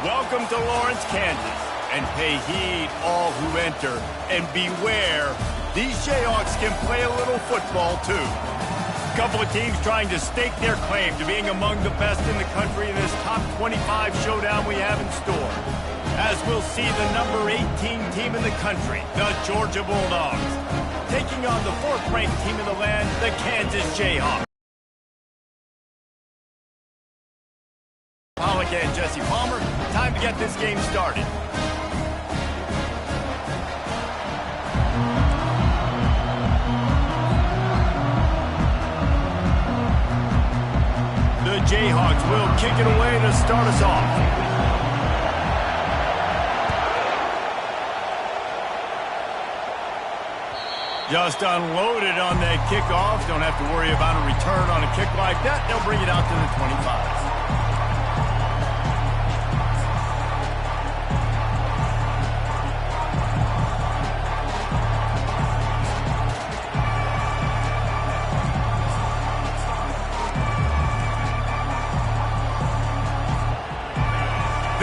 Welcome to Lawrence, Kansas, and pay heed all who enter, and beware, these Jayhawks can play a little football too. A couple of teams trying to stake their claim to being among the best in the country in this top 25 showdown we have in store. As we'll see the number 18 team in the country, the Georgia Bulldogs, taking on the 4th-ranked team in the land, the Kansas Jayhawks. Pollock and Jesse Palmer, time to get this game started. The Jayhawks will kick it away to start us off. Just unloaded on that kickoff. Don't have to worry about a return on a kick like that. They'll bring it out to the 25.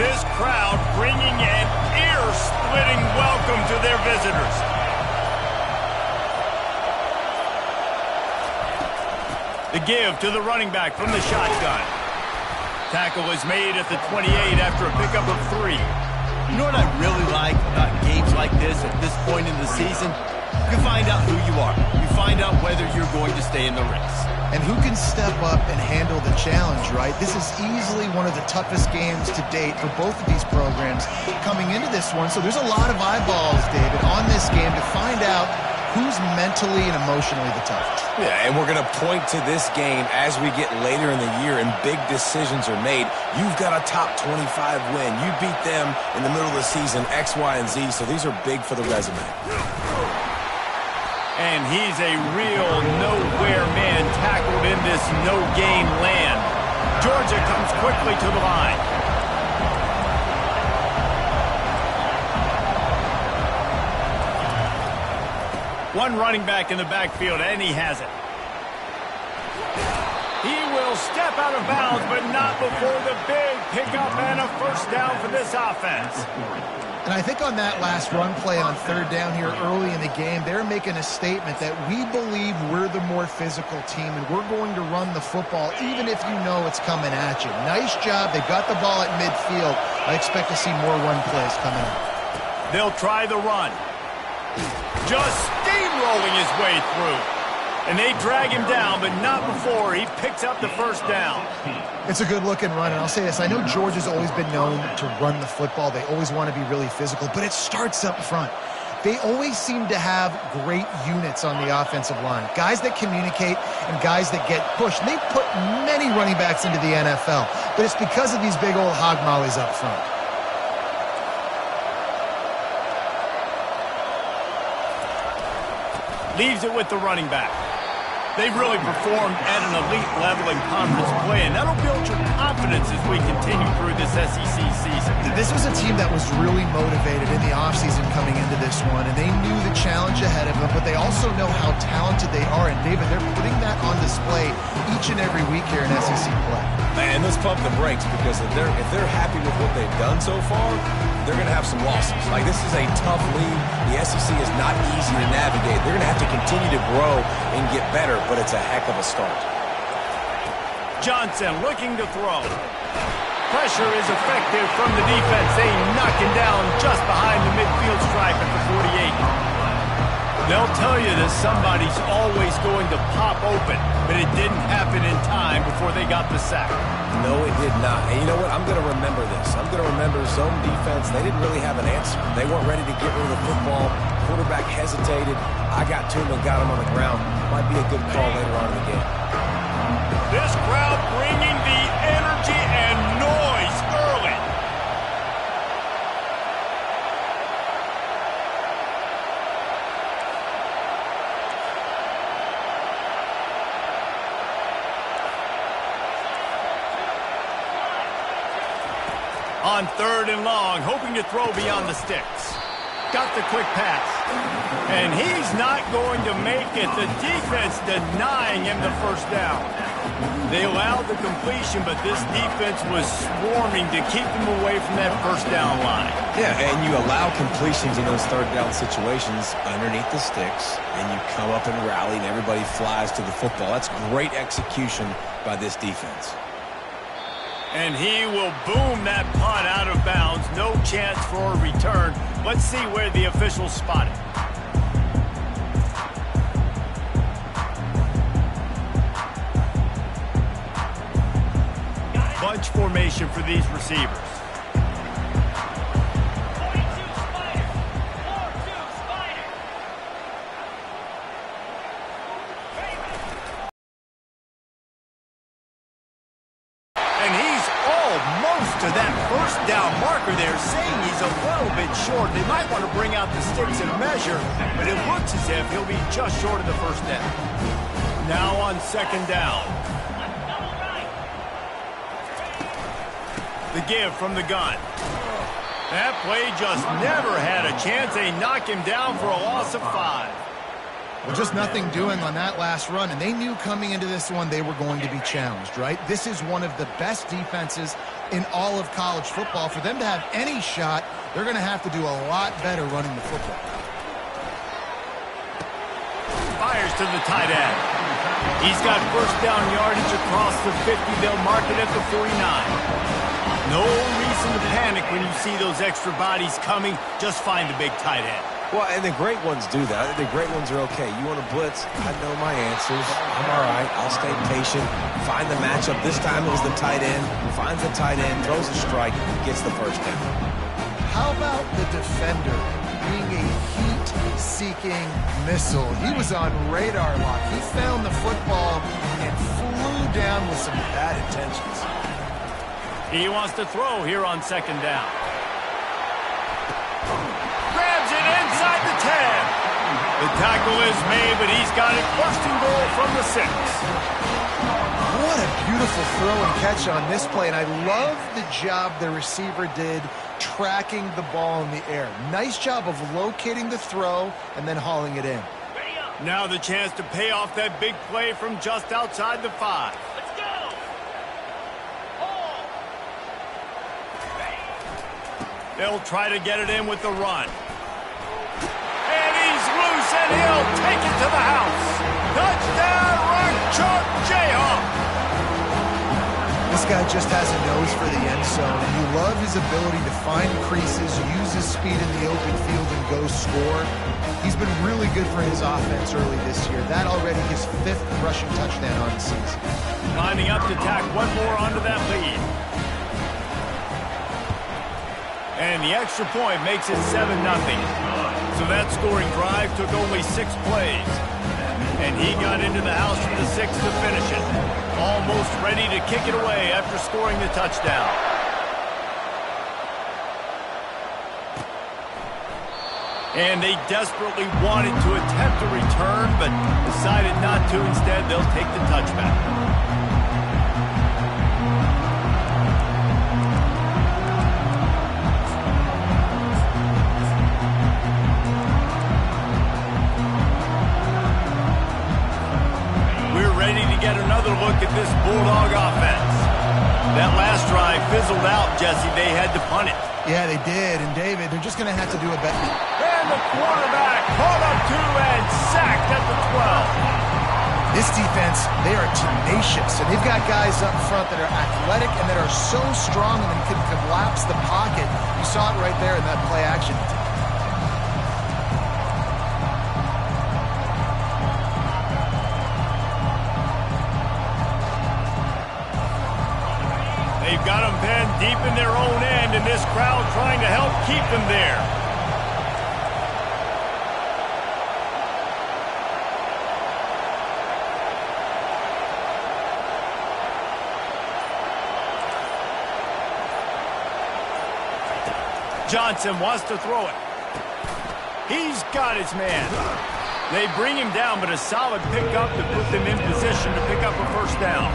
This crowd bringing an ear-splitting welcome to their visitors. The give to the running back from the shotgun. Tackle is made at the 28 after a pickup of 3. You know what I really like about games like this at this point in the season? You find out who you are. You find out whether you're going to stay in the race. And who can step up and handle the challenge, right? This is easily one of the toughest games to date for both of these programs coming into this one. So there's a lot of eyeballs, David, on this game to find out who's mentally and emotionally the toughest. Yeah, and we're going to point to this game as we get later in the year and big decisions are made. You've got a top 25 win. You beat them in the middle of the season, X, Y, and Z, so these are big for the resume. And he's a real nowhere man tackled in this no-gain land. Georgia comes quickly to the line. One running back in the backfield, and he has it. He will step out of bounds, but not before the big pickup and a first down for this offense. And I think on that last run play on 3rd down here early in the game, they're making a statement that we believe we're the more physical team and we're going to run the football even if you know it's coming at you. Nice job. They got the ball at midfield. I expect to see more run plays coming up. They'll try the run. Just steamrolling his way through. And they drag him down, but not before he picks up the first down. It's a good-looking run, and I'll say this. I know Georgia's always been known to run the football. They always want to be really physical, but it starts up front. They always seem to have great units on the offensive line, guys that communicate and guys that get pushed. And they've put many running backs into the NFL, but it's because of these big old hog mollies up front. Leaves it with the running back. They've really performed at an elite level in conference play, and that'll build your confidence as we continue through this SEC season. This was a team that was really motivated in the offseason coming into this one, and they knew the challenge ahead of them, but they also know how talented they are. And, David, they're putting that on display each and every week here in SEC play. Man, let's pump the brakes, because if they're happy with what they've done so far, they're going to have some losses. Like, this is a tough league. The SEC is not easy to navigate. They're going to have to continue to grow and get better, but it's a heck of a start. Johnson looking to throw. Pressure is effective from the defense. They knock him down just behind the midfield stripe at the 48. They'll tell you that somebody's always going to pop open, but it didn't happen in time before they got the sack. No, it did not. And you know what? I'm going to remember this. I'm going to remember zone defense. They didn't really have an answer. They weren't ready to get rid of the football. Quarterback hesitated. I got to him and got him on the ground. Might be a good call later on in the game. This crowd bringing the energy and noise early. On 3rd and long, hoping to throw beyond the sticks. Got the quick pass. And he's not going to make it. The defense denying him the first down. They allowed the completion, but this defense was swarming to keep them away from that first down line. Yeah, and you allow completions in those 3rd down situations underneath the sticks, and you come up and rally, and everybody flies to the football. That's great execution by this defense. And he will boom that punt out of bounds. No chance for a return. Let's see where the officials spot it. Bunch formation for these receivers. To that first down marker there, saying he's a little bit short. They might want to bring out the sticks and measure, but it looks as if he'll be just short of the first down. Now on 2nd down. The give from the gun. That play just never had a chance. They knock him down for a loss of 5. Well, just nothing doing on that last run, and they knew coming into this one they were going to be challenged, right? This is one of the best defenses in all of college football. For them to have any shot, they're going to have to do a lot better running the football. Fires to the tight end. He's got first down yardage across the 50. They'll mark it at the 49. No reason to panic when you see those extra bodies coming. Just find the big tight end. Well, and the great ones do that. The great ones are okay. You want to blitz? I know my answers. I'm all right. I'll stay patient. Find the matchup. This time it was the tight end. Finds the tight end, throws a strike, gets the first down. How about the defender being a heat-seeking missile? He was on radar lock. He found the football and flew down with some bad intentions. He wants to throw here on 2nd down. Grabs it inside the 10. The tackle is made, but he's got it 1st and goal from the 6. What a beautiful throw and catch on this play, and I love the job the receiver did tracking the ball in the air. Nice job of locating the throw and then hauling it in. Now the chance to pay off that big play from just outside the 5. Let's go! They'll try to get it in with the run. And he's loose, and he'll take it to the house. Touchdown, Rock Chalk Jayhawk! This guy just has a nose for the end zone, and you love his ability to find creases, use his speed in the open field, and go score. He's been really good for his offense early this year. That already his 5th rushing touchdown on the season. Lining up to tack one more onto that lead. And the extra point makes it 7-0. So that scoring drive took only 6 plays. And he got into the house for the 6th to finish it. Almost ready to kick it away after scoring the touchdown. And they desperately wanted to attempt a return, but decided not to. Instead, they'll take the touchback. We're ready to get another look at this Bulldog offense. That last drive fizzled out, Jesse. They had to punt it. Yeah, they did. And, David, they're just going to have to do a better. And the quarterback caught up to and sacked at the 12. This defense, they are tenacious. And they've got guys up front that are athletic and that are so strong and can collapse the pocket. You saw it right there in that play action. They've got them pinned deep in their own end, and this crowd trying to help keep them there. Johnson wants to throw it. He's got his man. They bring him down, but a solid pickup to put them in position to pick up a first down.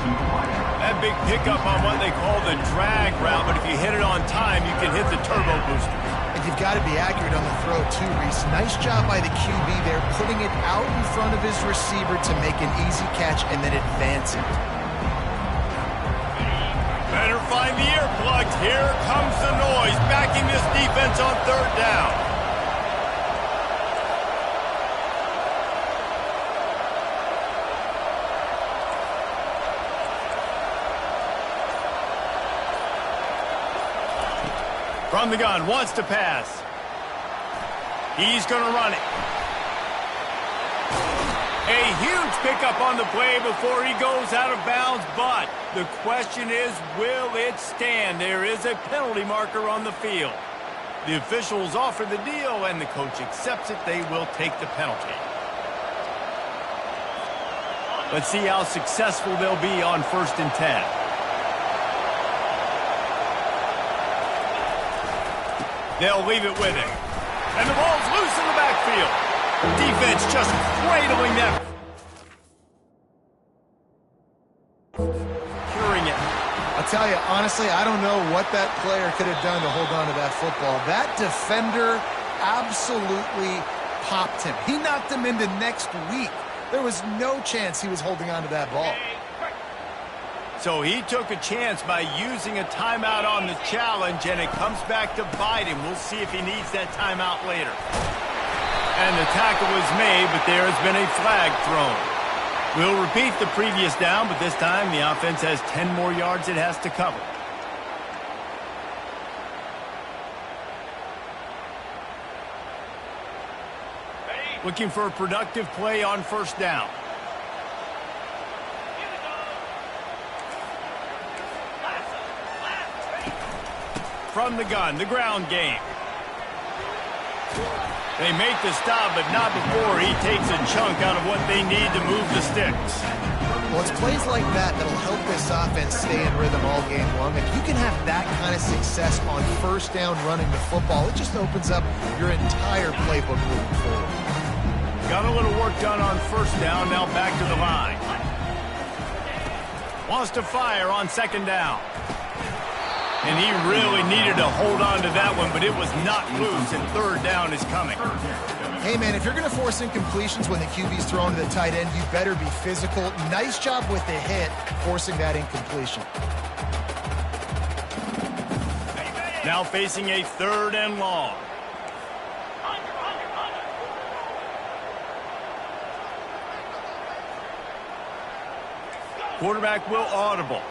That big pickup on what they call the drag route, but if you hit it on time, you can hit the turbo booster. And you've got to be accurate on the throw, too, Reese. Nice job by the QB there, putting it out in front of his receiver to make an easy catch and then advance it. Better find the earplugs. Here comes the noise, backing this defense on 3rd down. From the gun, wants to pass. He's going to run it. A huge pickup on the play before he goes out of bounds, but the question is, will it stand? There is a penalty marker on the field. The officials offer the deal, and the coach accepts it. They will take the penalty. Let's see how successful they'll be on 1st and 10. They'll leave it with him. And the ball's loose in the backfield. Defense just cradling that. Curing it. I'll tell you, honestly, I don't know what that player could have done to hold on to that football. That defender absolutely popped him. He knocked him into next week. There was no chance he was holding on to that ball. So he took a chance by using a timeout on the challenge, and it comes back to bite him. We'll see if he needs that timeout later. And the tackle was made, but there has been a flag thrown. We'll repeat the previous down, but this time the offense has 10 more yards it has to cover. Looking for a productive play on 1st down. From the gun, the ground game. They make the stop, but not before he takes a chunk out of what they need to move the sticks. Well, it's plays like that that'll help this offense stay in rhythm all game long. If you can have that kind of success on 1st down running the football, it just opens up your entire playbook moving forward. Got a little work done on 1st down, now back to the line. Wants to fire on 2nd down. And he really needed to hold on to that one, but it was not loose, and 3rd down is coming. Hey, man, if you're going to force incompletions when the QB's thrown to the tight end, you better be physical. Nice job with the hit, forcing that incompletion. Now facing a 3rd and long. Quarterback will audible.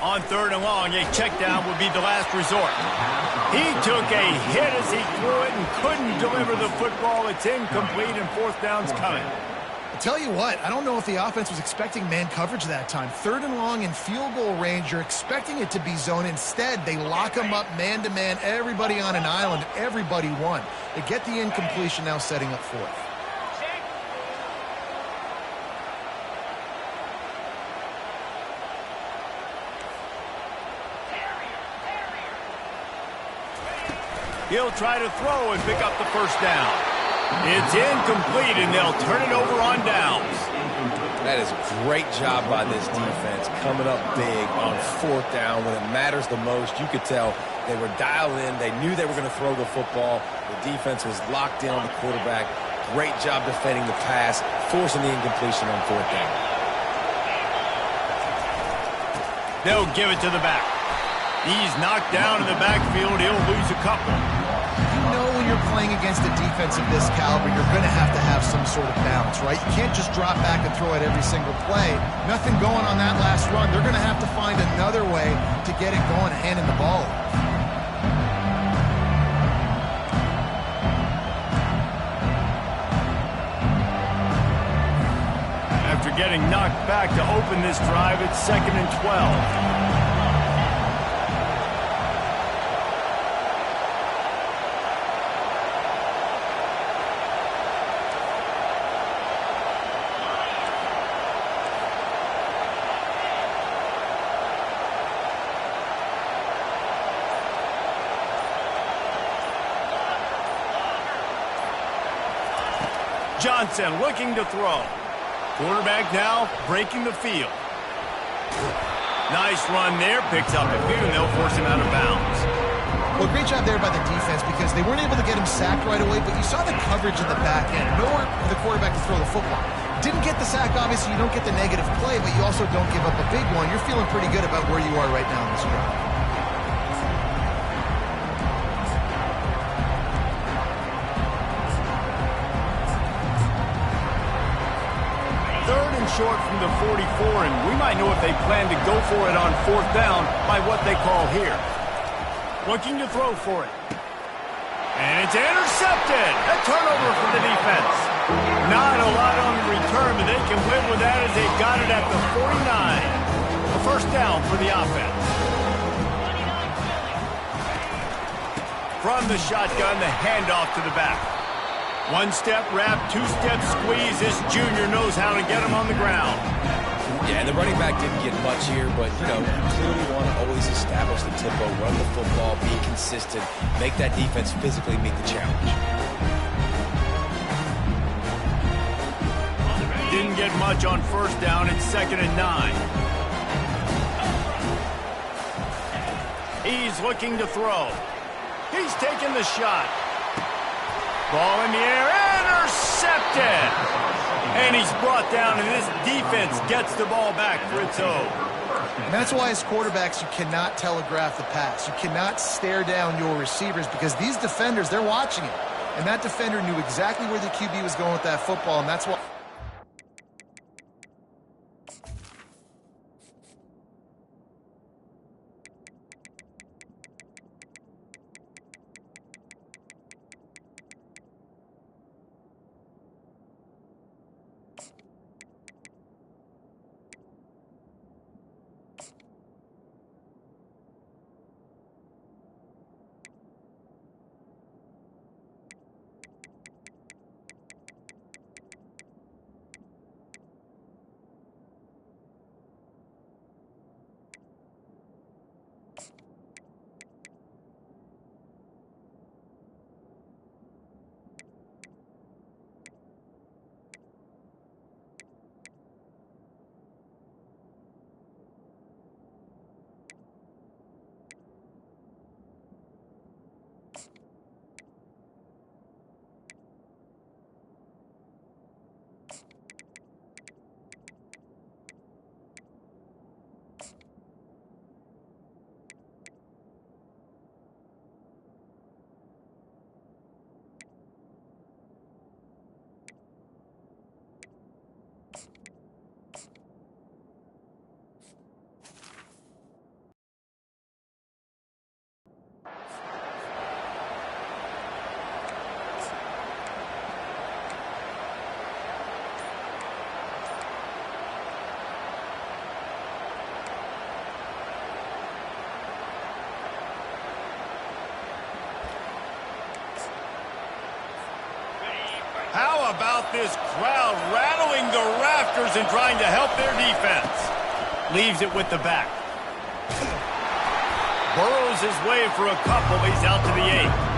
On 3rd and long, a check down would be the last resort. He took a hit as he threw it and couldn't deliver the football. It's incomplete and 4th down's coming. I'll tell you what, I don't know if the offense was expecting man coverage that time. 3rd and long in field goal range, you're expecting it to be zone. Instead, they lock them up man-to-man, everybody on an island, everybody won. They get the incompletion, now setting up 4th. He'll try to throw and pick up the 1st down. It's incomplete, and they'll turn it over on downs. That is a great job by this defense, coming up big on 4th down when it matters the most. You could tell they were dialed in. They knew they were going to throw the football. The defense was locked in on the quarterback. Great job defending the pass, forcing the incompletion on 4th down. They'll give it to the back. He's knocked down in the backfield. He'll lose a couple. You know when you're playing against a defense of this caliber, you're going to have some sort of balance, right? You can't just drop back and throw it every single play. Nothing going on that last run. They're going to have to find another way to get it going, handing the ball. After getting knocked back to open this drive, it's 2nd and 12. Johnson looking to throw. Quarterback now breaking the field. Nice run there. Picks up a few, and they'll force him out of bounds. Well, great job there by the defense because they weren't able to get him sacked right away, but you saw the coverage in the back end. Nowhere for the quarterback to throw the football. Didn't get the sack, obviously. You don't get the negative play, but you also don't give up a big one. You're feeling pretty good about where you are right now in this drive. 3rd and short from the 44, and we might know if they plan to go for it on 4th down by what they call here. Looking to throw for it. And it's intercepted. A turnover for the defense. Not a lot on the return, but they can live with that as they've got it at the 49. A 1st down for the offense. From the shotgun, the handoff to the back. 1-step wrap, 2-step squeeze. This junior knows how to get him on the ground. Yeah, and the running back didn't get much here, but, you clearly want to always establish the tempo, run the football, be consistent, make that defense physically meet the challenge. Didn't get much on 1st down. It's 2nd and 9. He's looking to throw. He's taking the shot. Ball in the air, intercepted! And he's brought down, and this defense gets the ball back for its own. And that's why as quarterbacks, you cannot telegraph the pass. You cannot stare down your receivers because these defenders, they're watching it. And that defender knew exactly where the QB was going with that football, and that's why... How about this crowd rattling the rafters and trying to help their defense? Leaves it with the back. Burrows his way for a couple. He's out to the 8.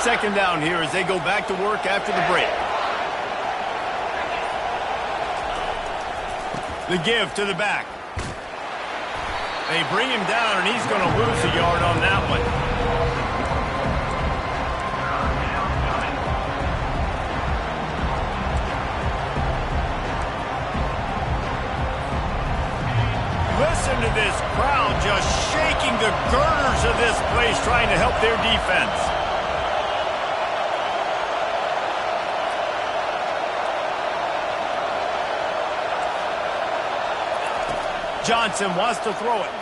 Second down here as they go back to work after the break. The give to the back. They bring him down, and he's going to lose a yard on that one. Listen to this crowd just shaking the girders of this place, trying to help their defense. Johnson wants to throw it.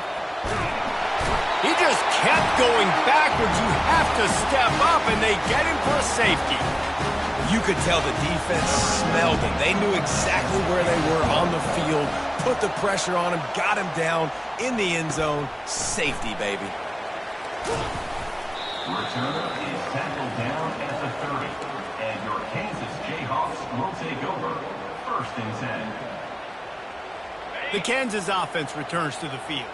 He just kept going backwards. You have to step up, and they get him for a safety. You could tell the defense smelled him. They knew exactly where they were on the field, put the pressure on him, got him down in the end zone. Safety, baby. Returner is tackled down at the 30, and your Kansas Jayhawks will take over 1st and 10. The Kansas offense returns to the field.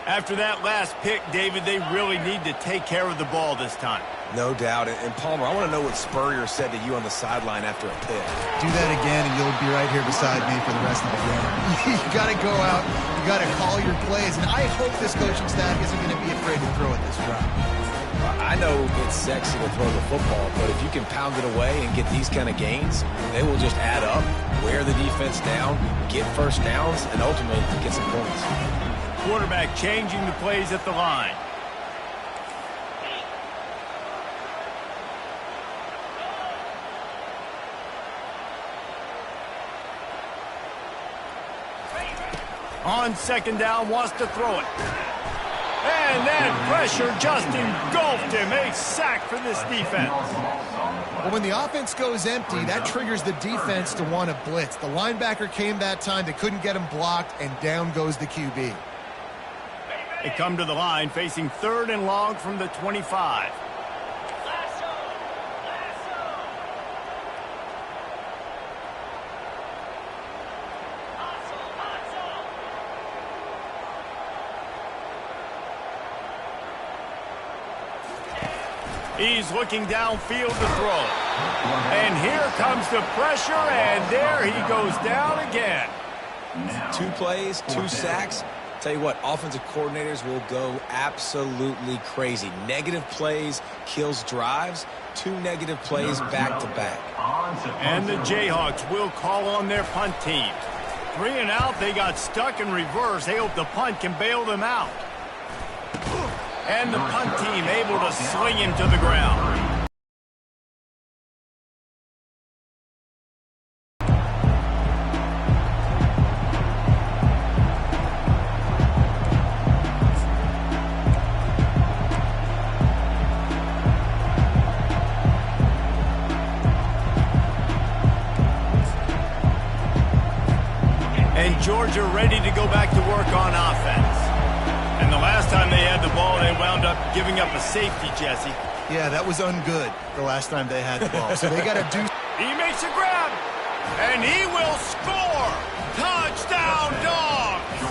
After that last pick, David, they really need to take care of the ball this time. No doubt. And Palmer, I want to know what Spurrier said to you on the sideline after a pick. Do that again, and you'll be right here beside me for the rest of the game. You got to go out. You got to call your plays. And I hope this coaching staff isn't going to be afraid to throw it this route. I know it's sexy to throw the football, but if you can pound it away and get these kind of gains, they will just add up, wear the defense down, get first downs, and ultimately get some points. Quarterback changing the plays at the line. On second down, wants to throw it. And that pressure just engulfed him. A sack for this defense. Well, when the offense goes empty, that triggers the defense to want to blitz. The linebacker came that time. They couldn't get him blocked, and down goes the QB. They come to the line facing 3rd and long from the 25. He's looking downfield to throw. And here comes the pressure, and there he goes down again. 2 plays, 2 sacks. Tell you what, offensive coordinators will go absolutely crazy. Negative plays kills drives. 2 negative plays back to back. And the Jayhawks will call on their punt team. 3 and out, they got stuck in reverse. They hope the punt can bail them out. And the punt team able to swing him to the ground. And Georgia ready to go back to work on offense. And the last time they had the ball, they wound up giving up a safety, Jesse. Yeah, that was ungood the last time they had the ball. So they got to do. He makes a grab, and he will score. Touchdown, Dogs!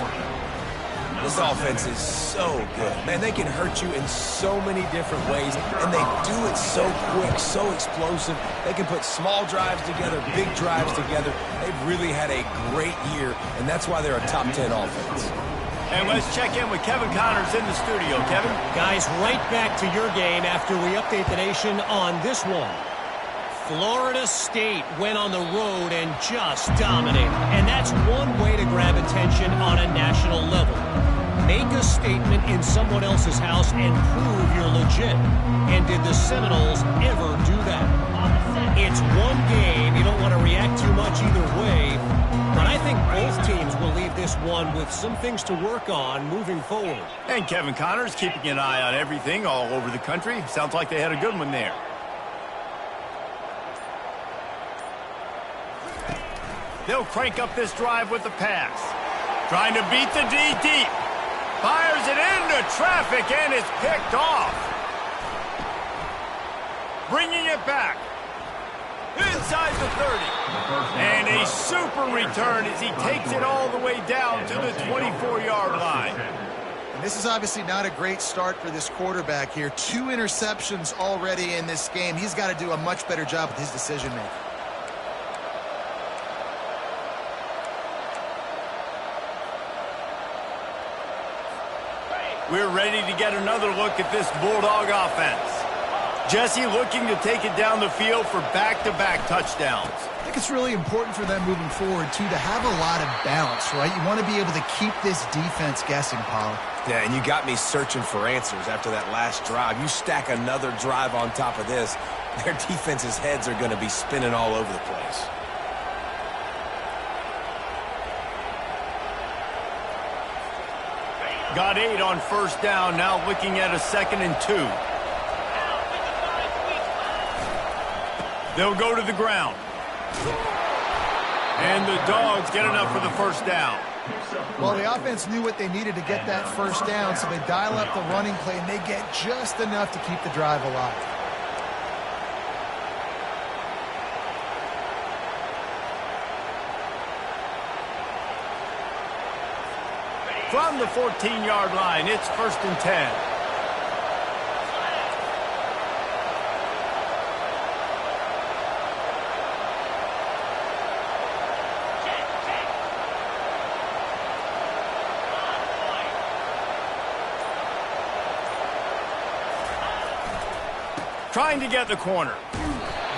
This offense is so good. Man, they can hurt you in so many different ways, and they do it so quick, so explosive. They can put small drives together, big drives together. They've really had a great year, and that's why they're a top 10 offense. And let's check in with Kevin Connors in the studio. Kevin? Guys, right back to your game after we update the nation on this one. Florida State went on the road and just dominated. And that's one way to grab attention on a national level. Make a statement in someone else's house and prove you're legit. And did the Seminoles ever do that? It's one game. You don't want to react too much either way. But I think both teams will leave this one with some things to work on moving forward. And Kevin Connors keeping an eye on everything all over the country. Sounds like they had a good one there. They'll crank up this drive with the pass. Trying to beat the D deep. Fires it into traffic, and it's picked off. Bringing it back. Inside the 30. And a super return as he takes it all the way down to the 24-yard line. And this is obviously not a great start for this quarterback here. 2 interceptions already in this game. He's got to do a much better job with his decision-making. We're ready to get another look at this Bulldog offense. Jesse looking to take it down the field for back-to-back touchdowns. I think it's really important for them moving forward, too, to have a lot of balance, right? You want to be able to keep this defense guessing, Paul. Yeah, and you got me searching for answers after that last drive. You stack another drive on top of this, their defense's heads are going to be spinning all over the place. Got 8 on first down, now looking at a 2nd and 2. They'll go to the ground. And the Dogs get enough for the first down. Well, the offense knew what they needed to get that first down, so they dial up the running play, and they get just enough to keep the drive alive. From the 14-yard line, it's 1st and 10. Trying to get the corner.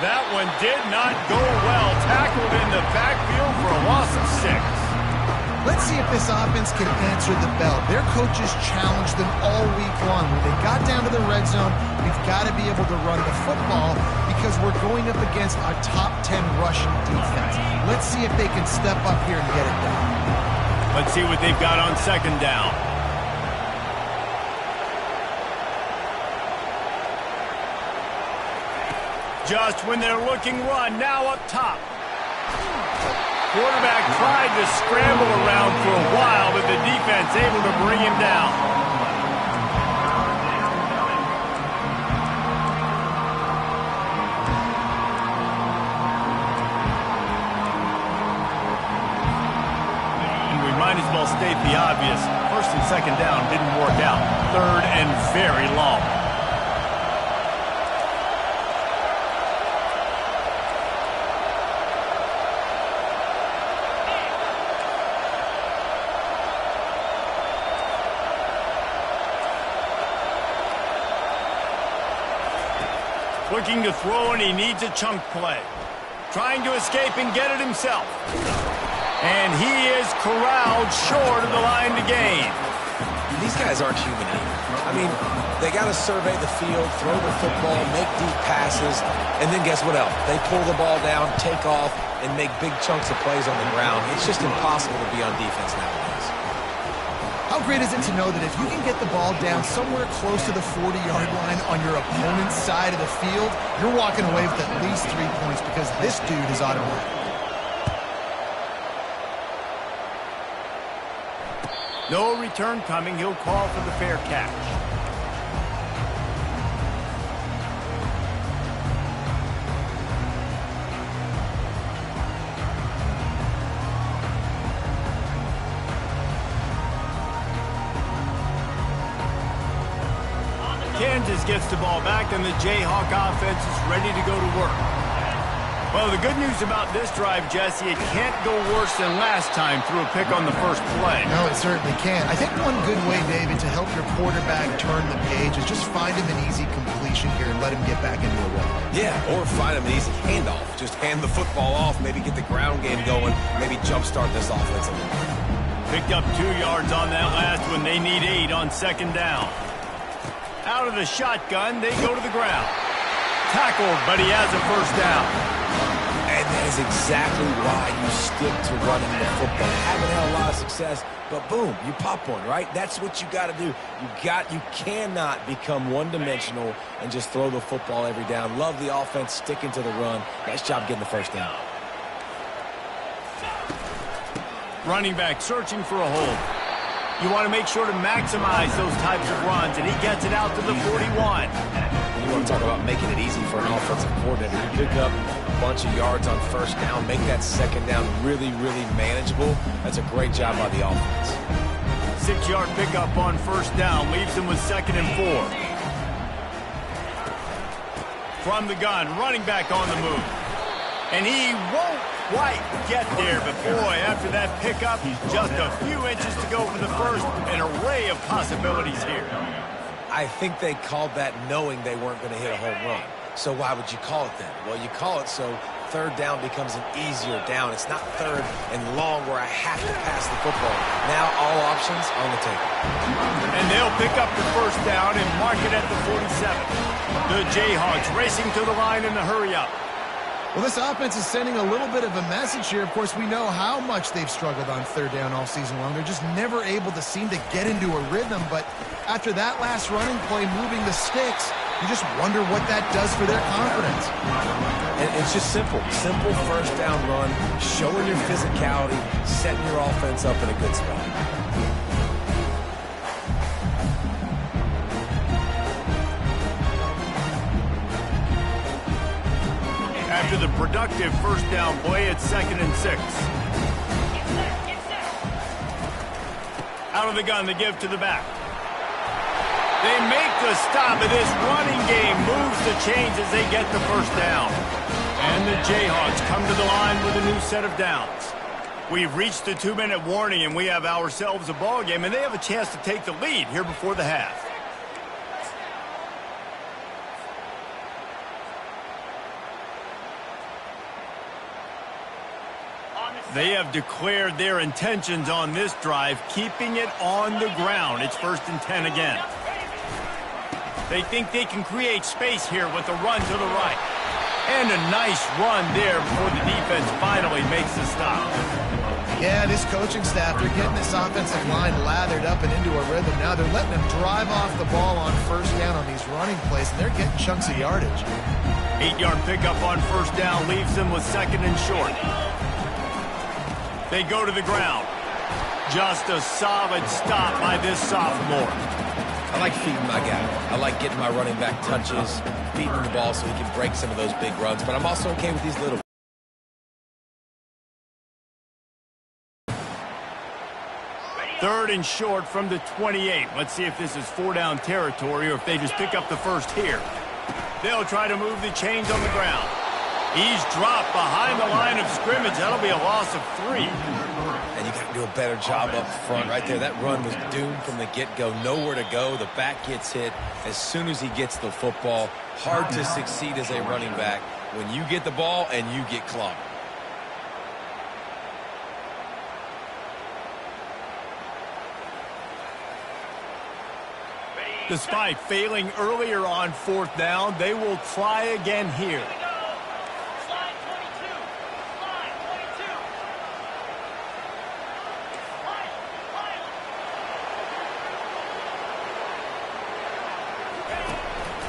That one did not go well. Tackled in the backfield for a loss of 6. Let's see if this offense can answer the bell. Their coaches challenged them all week long. When they got down to the red zone, we've got to be able to run the football because we're going up against our top 10 rushing defense. Let's see if they can step up here and get it done. Let's see what they've got on 2nd down. Just when they're looking run, now up top. Quarterback tried to scramble around for a while, but the defense able to bring him down. And we might as well state the obvious. 1st and 2nd down didn't work out. 3rd and very long. Looking to throw, and he needs a chunk play. Trying to escape and get it himself. And he is corralled short of the line to gain. These guys aren't human either. I mean, they got to survey the field, throw the football, make deep passes, and then guess what else? They pull the ball down, take off, and make big chunks of plays on the ground. It's just impossible to be on defense nowadays. How great is it to know that if you can get the ball down somewhere close to the 40-yard line on your opponent's side of the field, you're walking away with at least 3 points because this dude is automatic. No return coming. He'll call for the fair catch. Kansas gets the ball back, and the Jayhawk offense is ready to go to work. Well, the good news about this drive, Jesse, it can't go worse than last time through a pick on the first play. No, it certainly can't. I think one good way, David, to help your quarterback turn the page is just find him an easy completion here and let him get back into a rhythm. Yeah, or find him an easy handoff. Just hand the football off, maybe get the ground game going, maybe jumpstart this offense a little bit. Picked up 2 yards on that last one. They need 8 on second down. Out of the shotgun, they go to the ground. Tackled, but he has a first down. And that is exactly why you stick to running the football. Haven't had a lot of success, but boom, you pop one, right? That's what you got to do. You cannot become one-dimensional and just throw the football every down. Love the offense sticking to the run. Nice job getting the first down. Running back searching for a hole. You want to make sure to maximize those types of runs, and he gets it out to the 41. You want to talk about making it easy for an offensive coordinator. You pick up a bunch of yards on first down, make that second down really, really manageable. That's a great job by the offense. 6-yard pickup on first down leaves him with 2nd and 4. From the gun, running back on the move. And he won't quite get there, but boy, after that pickup, just a few inches to go for the first. An array of possibilities here. I think they called that knowing they weren't going to hit a home run. So why would you call it then? Well, you call it so third down becomes an easier down. It's not third and long where I have to pass the football. Now all options on the table. And they'll pick up the first down and mark it at the 47. The Jayhawks racing to the line in the hurry-up. Well, this offense is sending a little bit of a message here. Of course, we know how much they've struggled on third down all season long. They're just never able to seem to get into a rhythm. But after that last running play, moving the sticks, you just wonder what that does for their confidence. And it's just simple. Simple first down run, showing your physicality, setting your offense up in a good spot. After the productive first down play, it's 2nd and 6. Out of the gun, they give to the back. They make the stop, and this running game moves the chains as they get the first down. And the Jayhawks come to the line with a new set of downs. We've reached the 2-minute warning, and we have ourselves a ball game, and they have a chance to take the lead here before the half. They have declared their intentions on this drive, keeping it on the ground. It's 1st and 10 again. They think they can create space here with a run to the right. And a nice run there before the defense finally makes the stop. Yeah, this coaching staff, they're getting this offensive line lathered up and into a rhythm. Now they're letting them drive off the ball on first down on these running plays, and they're getting chunks of yardage. 8-yard pickup on first down leaves them with 2nd and short. They go to the ground. Just a solid stop by this sophomore. I like feeding my guy. I like getting my running back touches, feeding the ball so he can break some of those big runs. But I'm also okay with these little. Third and short from the 28. Let's see if this is 4-down territory or if they just pick up the first here. They'll try to move the chains on the ground. He's dropped behind the line of scrimmage. That'll be a loss of 3. And you got to do a better job up front right there. That run was doomed from the get-go. Nowhere to go. The back gets hit as soon as he gets the football. Hard to succeed as a running back when you get the ball and you get clogged. Despite failing earlier on 4th down, they will try again here.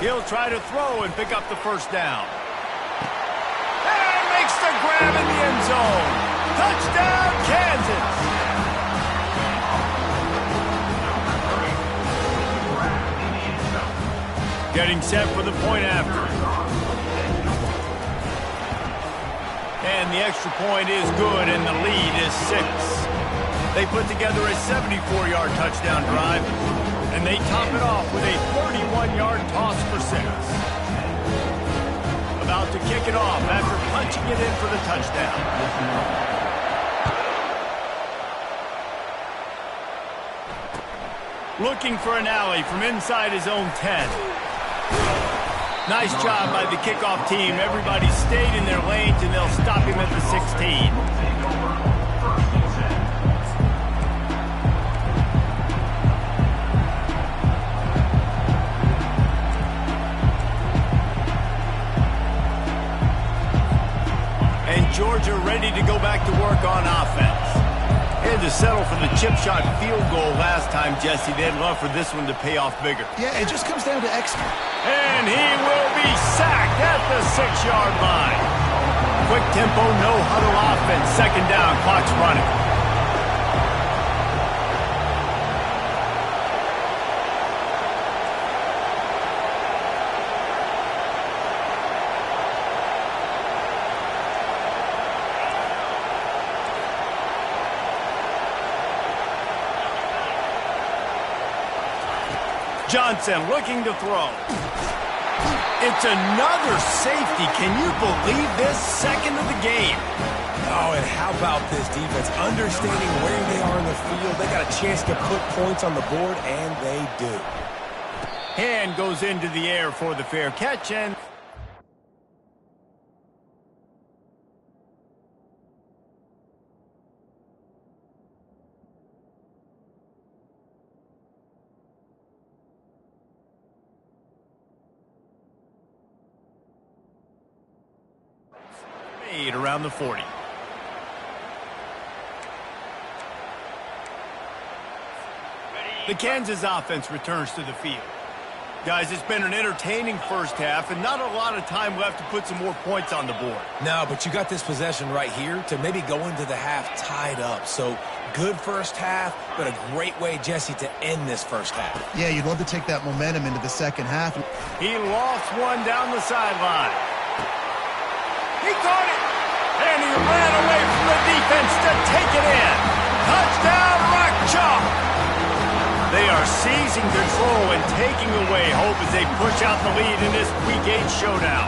He'll try to throw and pick up the first down. And makes the grab in the end zone. Touchdown, Kansas! Getting set for the point after. And the extra point is good, and the lead is 6. They put together a 74-yard touchdown drive. And they top it off with a 31-yard toss for 6. About to kick it off after punching it in for the touchdown. Looking for an alley from inside his own 10. Nice job by the kickoff team. Everybody stayed in their lanes, and they'll stop him at the 16. Georgia ready to go back to work on offense. Had to settle for the chip shot field goal last time, Jesse. They'd love for this one to pay off bigger. Yeah, it just comes down to extra. And he will be sacked at the 6-yard line. Quick tempo, no huddle offense. Second down, clock's running. Johnson looking to throw. It's another safety. Can you believe this? Second of the game. Oh, and how about this defense? Understanding where they are in the field. They got a chance to put points on the board, and they do. Hand goes into the air for the fair catch, and around the 40. The Kansas offense returns to the field. Guys, it's been an entertaining first half and not a lot of time left to put some more points on the board. No, but you got this possession right here to maybe go into the half tied up. So good first half, but a great way, Jesse, to end this first half. Yeah, you'd love to take that momentum into the second half. He lost one down the sideline. He caught it, and he ran away from the defense to take it in. Touchdown, Rock Chalk. They are seizing control and taking away hope as they push out the lead in this Week 8 showdown.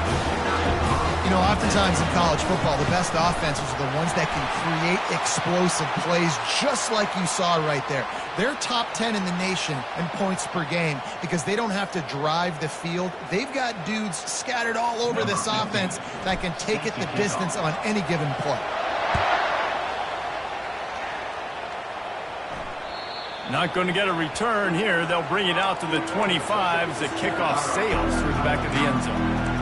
You know, oftentimes in college football, the best offenses are the ones that can create explosive plays just like you saw right there. They're top 10 in the nation in points per game because they don't have to drive the field. They've got dudes scattered all over this offense that can take it the distance on any given play. Not going to get a return here. They'll bring it out to the 25 as the kickoff sails through the back of the end zone.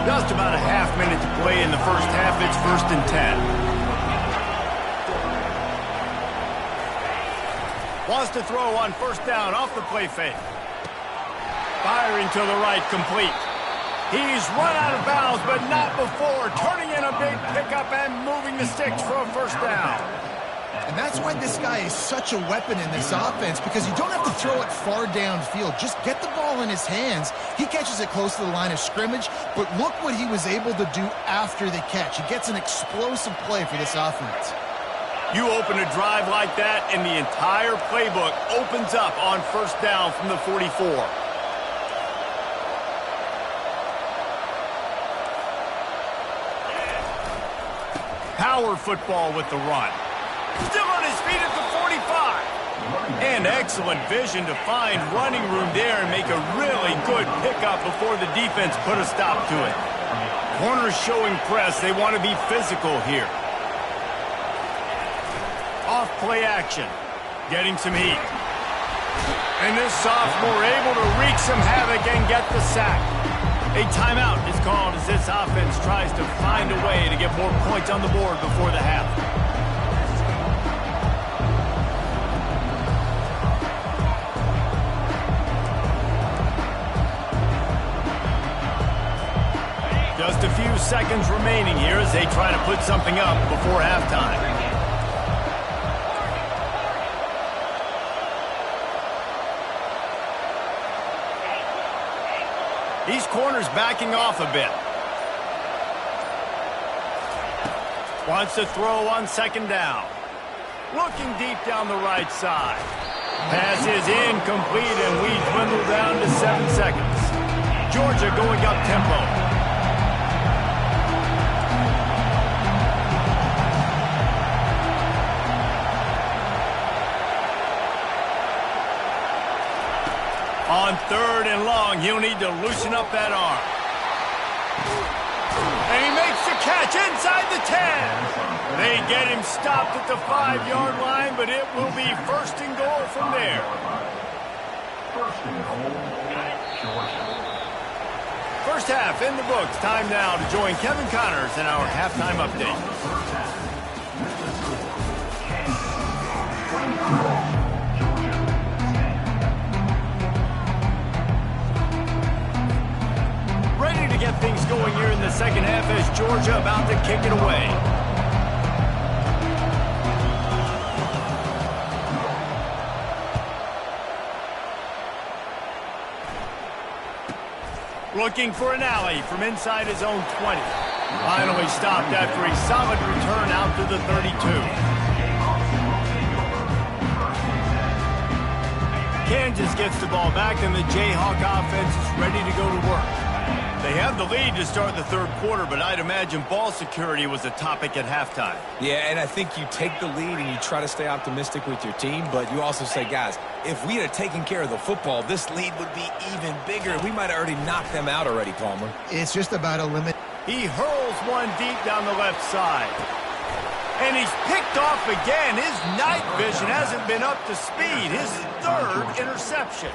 Just about a half minute to play in the first half. It's 1st and 10. Wants to throw on first down off the play fake. Firing to the right, complete. He's run out of bounds, but not before turning in a big pickup and moving the sticks for a first down. And that's why this guy is such a weapon in this offense, because you don't have to throw it far downfield. Just get the ball in his hands. He catches it close to the line of scrimmage, but look what he was able to do after the catch. He gets an explosive play for this offense. You open a drive like that, and the entire playbook opens up on first down from the 44. Power football with the run. Still on his feet at the 45. And excellent vision to find running room there and make a really good pickup before the defense put a stop to it. Corners showing press. They want to be physical here. Off play action. Getting some heat. And this sophomore able to wreak some havoc and get the sack. A timeout is called as this offense tries to find a way to get more points on the board before the half. Just a few seconds remaining here as they try to put something up before halftime. These corners backing off a bit. Wants to throw on second down. Looking deep down the right side. Pass is incomplete, and we dwindle down to 7 seconds. Georgia going up tempo. On 3rd and long, he'll need to loosen up that arm. And he makes the catch inside the 10. They get him stopped at the 5-yard line, but it will be 1st and goal from there. 1st and goal, Georgia. First half in the books. Time now to join Kevin Connors in our halftime update. Ready to get things going here in the second half as Georgia about to kick it away. Looking for an alley from inside his own 20. Finally stopped after a solid return out to the 32. Kansas gets the ball back, and the Jayhawk offense is ready to go to work. They have the lead to start the third quarter, but I'd imagine ball security was a topic at halftime. Yeah, and I think you take the lead and you try to stay optimistic with your team, but you also say, guys, if we had taken care of the football, this lead would be even bigger. We might have already knocked them out already, Palmer. It's just about a limit. He hurls one deep down the left side. And he's picked off again. His night vision hasn't been up to speed. His third interception.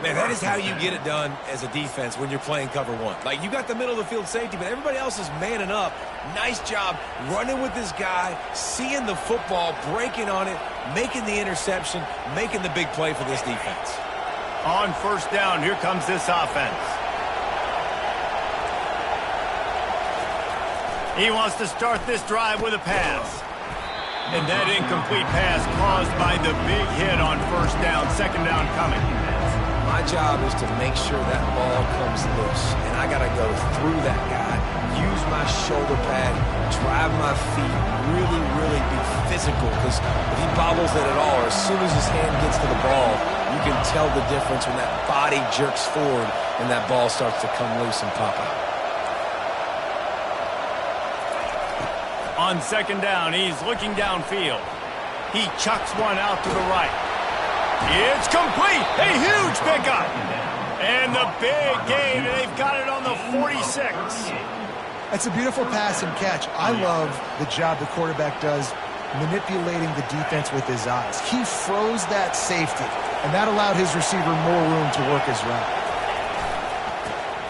Man, that is how you get it done as a defense when you're playing cover one. Like, you got the middle of the field safety, but everybody else is manning up. Nice job running with this guy, seeing the football, breaking on it, making the interception, making the big play for this defense. On first down, here comes this offense. He wants to start this drive with a pass. And that incomplete pass caused by the big hit on first down, second down coming. My job is to make sure that ball comes loose, and I got to go through that guy, use my shoulder pad, drive my feet, really be physical, because if he bobbles it at all, or as soon as his hand gets to the ball, you can tell the difference when that body jerks forward and that ball starts to come loose and pop out. On second down, he's looking downfield. He chucks one out to the right. It's complete. A huge pickup. And the big gain, and they've got it on the 46. That's a beautiful pass and catch. I love the job the quarterback does manipulating the defense with his eyes. He froze that safety, and that allowed his receiver more room to work his route.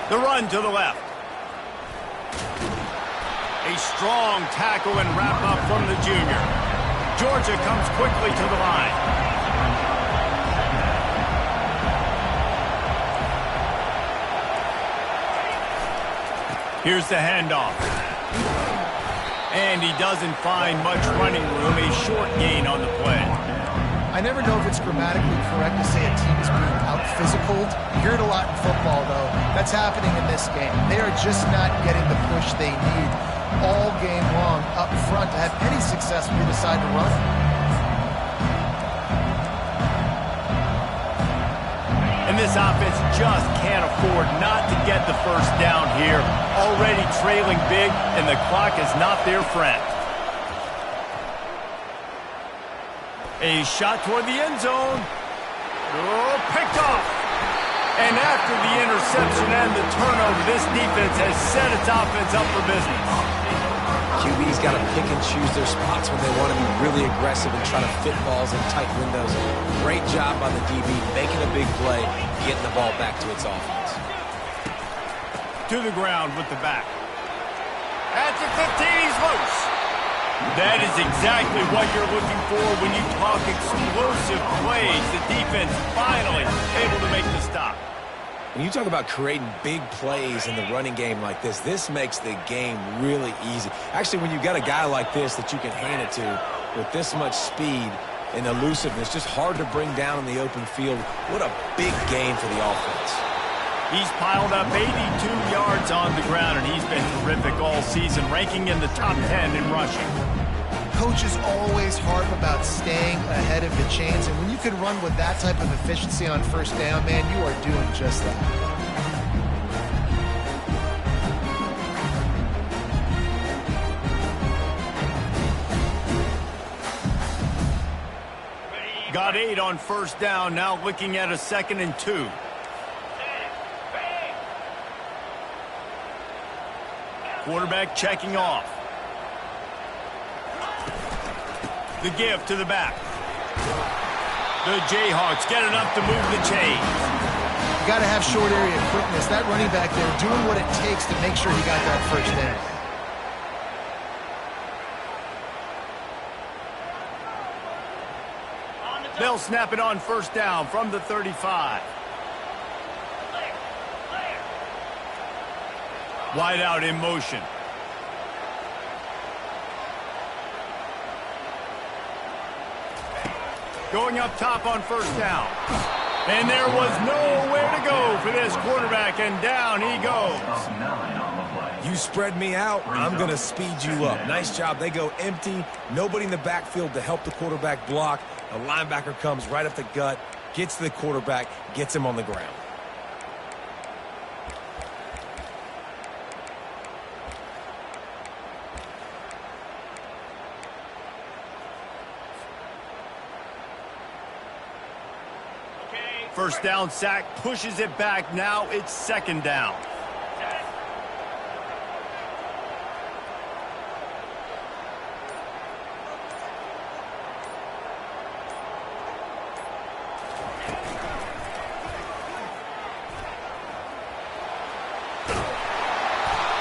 The run to the left. A strong tackle and wrap-up from the junior. Georgia comes quickly to the line. Here's the handoff. And he doesn't find much running room. A short gain on the play. I never know if it's grammatically correct to say a team is being out-physicaled. You hear it a lot in football, though. That's happening in this game. They are just not getting the push they need all game long up front to have any success when they decide to run. And this offense just can't afford not to get the first down here. Already trailing big, and the clock is not their friend. A shot toward the end zone. Oh, picked off. And after the interception and the turnover, this defense has set its offense up for business. QB's got to pick and choose their spots when they want to be really aggressive and try to fit balls in tight windows. Great job by the DB, making a big play, getting the ball back to its offense. To the ground with the back. At the 15, he's loose. That is exactly what you're looking for when you talk explosive plays. The defense finally able to make the stop. When you talk about creating big plays in the running game like this makes the game really easy. Actually, when you've got a guy like this that you can hand it to with this much speed and elusiveness, just hard to bring down in the open field, what a big gain for the offense. He's piled up 82 yards on the ground, and he's been terrific all season, ranking in the top 10 in rushing. Coaches always harp about staying ahead of the chains, and when you can run with that type of efficiency on first down, man, you are doing just that. Got 8 on first down, now looking at a 2nd and 2. Quarterback checking off. The give to the back. The Jayhawks get enough to move the chains. got to have short area quickness. That running back there doing what it takes to make sure he got that first down. They'll snap it on first down from the 35. Wide out in motion. Going up top on first down. And there was nowhere to go for this quarterback, and down he goes. You spread me out, I'm going to speed you up. Nice job. They go empty. Nobody in the backfield to help the quarterback block. The linebacker comes right up the gut, gets to the quarterback, gets him on the ground. First down sack, pushes it back. Now it's second down.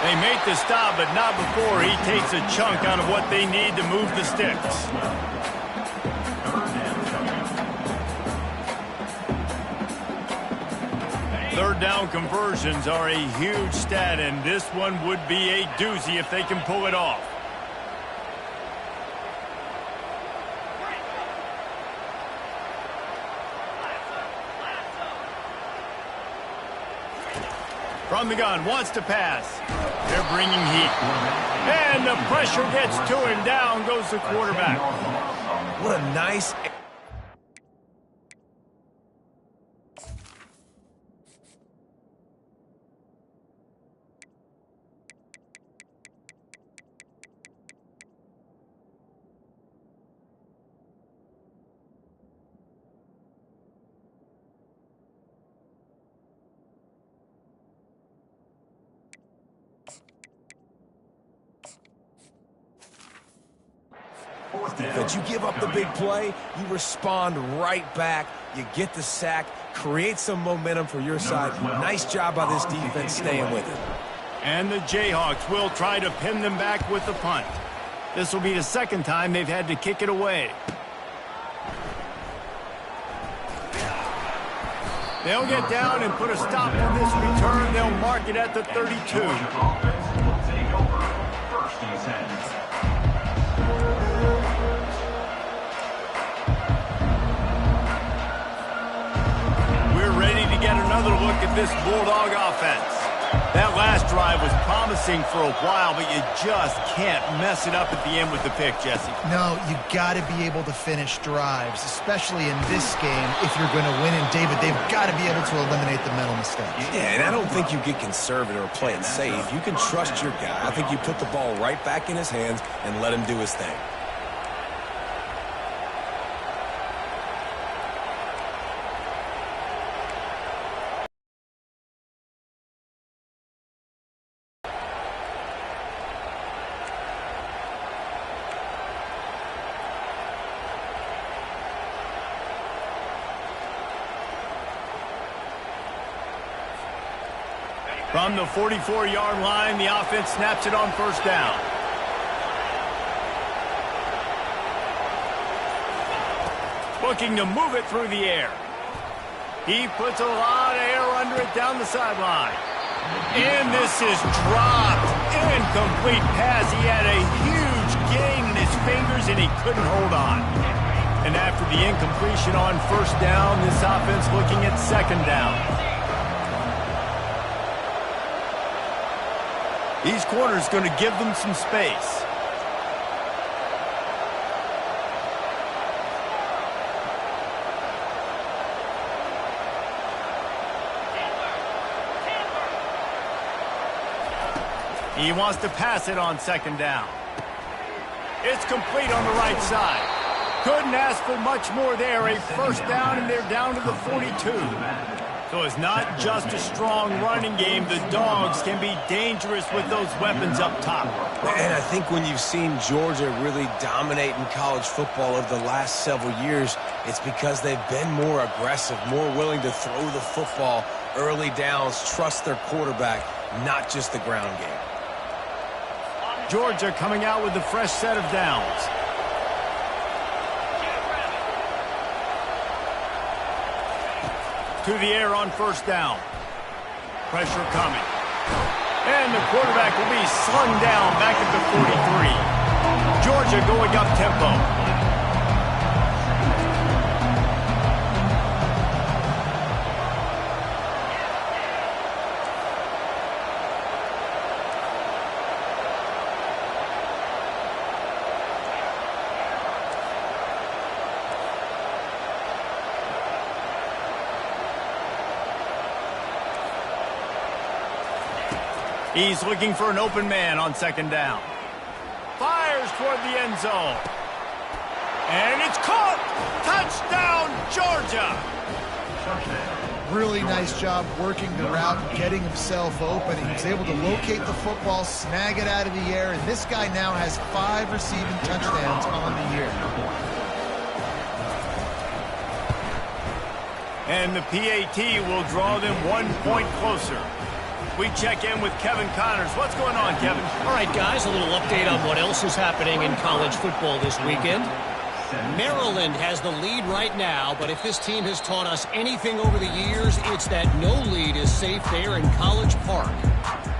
They make the stop, but not before he takes a chunk out of what they need to move the sticks. Third down conversions are a huge stat, and this one would be a doozy if they can pull it off. From the gun, wants to pass. They're bringing heat. And the pressure gets to him. Down goes the quarterback. What a nice... That you give up the big play, you respond right back, you get the sack, create some momentum for your side. Nice job by this defense staying with it. And the Jayhawks will try to pin them back with the punt. This will be the second time they've had to kick it away. They'll get down and put a stop on this return. They'll mark it at the 32. First and 10. Ready to get another look at this Bulldog offense. That last drive was promising for a while, but you just can't mess it up at the end with the pick, Jesse. No, you got to be able to finish drives, especially in this game if you're going to win. And, David, they've got to be able to eliminate the mental mistakes. Yeah, and I don't think you get conservative or play it safe. You can trust your guy. I think you put the ball right back in his hands and let him do his thing. From the 44-yard line, the offense snaps it on first down. Looking to move it through the air. He puts a lot of air under it down the sideline. And this is dropped. Incomplete pass. He had a huge gain in his fingers, and he couldn't hold on. And after the incompletion on first down, this offense looking at second down. These corners going to give them some space. He wants to pass it on second down. It's complete on the right side. Couldn't ask for much more there. A first down, and they're down to the 42. So it's not just a strong running game. The Dogs can be dangerous with those weapons up top. And I think when you've seen Georgia really dominate in college football over the last several years, it's because they've been more aggressive, more willing to throw the football early downs, trust their quarterback, not just the ground game. Georgia coming out with a fresh set of downs. To the air on first down. Pressure coming. And the quarterback will be slung down back at the 43. Georgia going up tempo. He's looking for an open man on second down. Fires toward the end zone. And it's caught! Touchdown, Georgia! Really nice job working the route, getting himself open. He was able to locate the football, snag it out of the air, and this guy now has 5 receiving touchdowns on the year. And the PAT will draw them 1 point closer. We check in with Kevin Connors. What's going on, Kevin? All right, guys, a little update on what else is happening in college football this weekend. Maryland has the lead right now, but if this team has taught us anything over the years, it's that no lead is safe there in College Park.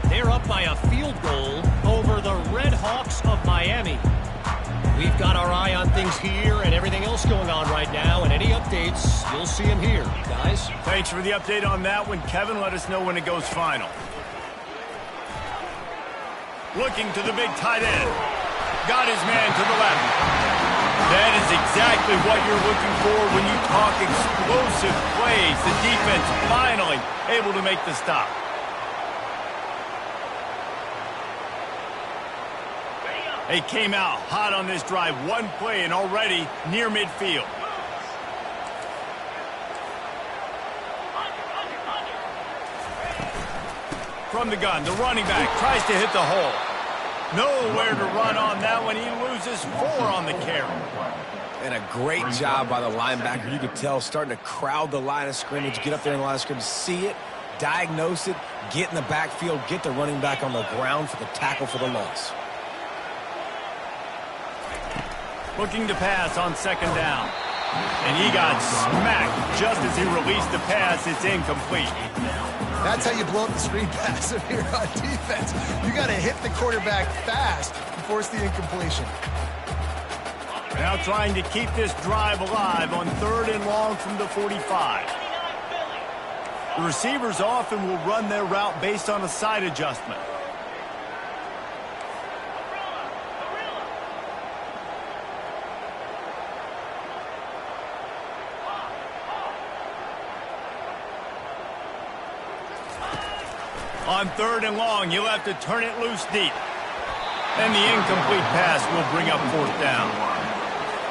They're up by a field goal over the Red Hawks of Miami. We've got our eye on things here and everything else going on right now, and any updates, you'll see them here, guys. Thanks for the update on that one, Kevin. Let us know when it goes final. Looking to the big tight end. Got his man to the left. That is exactly what you're looking for when you talk explosive plays. The defense finally able to make the stop. They came out hot on this drive. 1 play and already near midfield. From the gun, the running back tries to hit the hole. Nowhere to run on that one. He loses 4 on the carry. And a great job by the linebacker. You could tell starting to crowd the line of scrimmage, get up there in the line of scrimmage, see it, diagnose it, get in the backfield, get the running back on the ground for the tackle for the loss. Looking to pass on second down. And he got smacked just as he released the pass. It's incomplete. That's how you blow up the screen pass if you're on defense. You got to hit the quarterback fast and force the incompletion. Now trying to keep this drive alive on 3rd and long from the 45. The receivers often will run their route based on a side adjustment. On 3rd and long, you'll have to turn it loose deep. And the incomplete pass will bring up 4th down.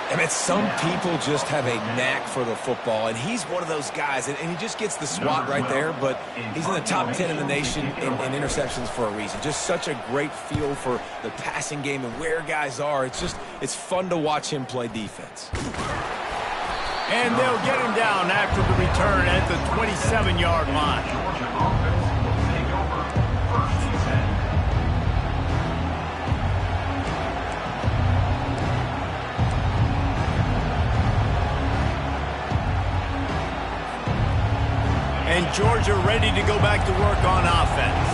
I mean, some people just have a knack for the football, and he's one of those guys, and he just gets the swat right there, but he's in the top 10 in the nation in interceptions for a reason. Just such a great feel for the passing game and where guys are. It's fun to watch him play defense. And they'll get him down after the return at the 27-yard line. And Georgia ready to go back to work on offense.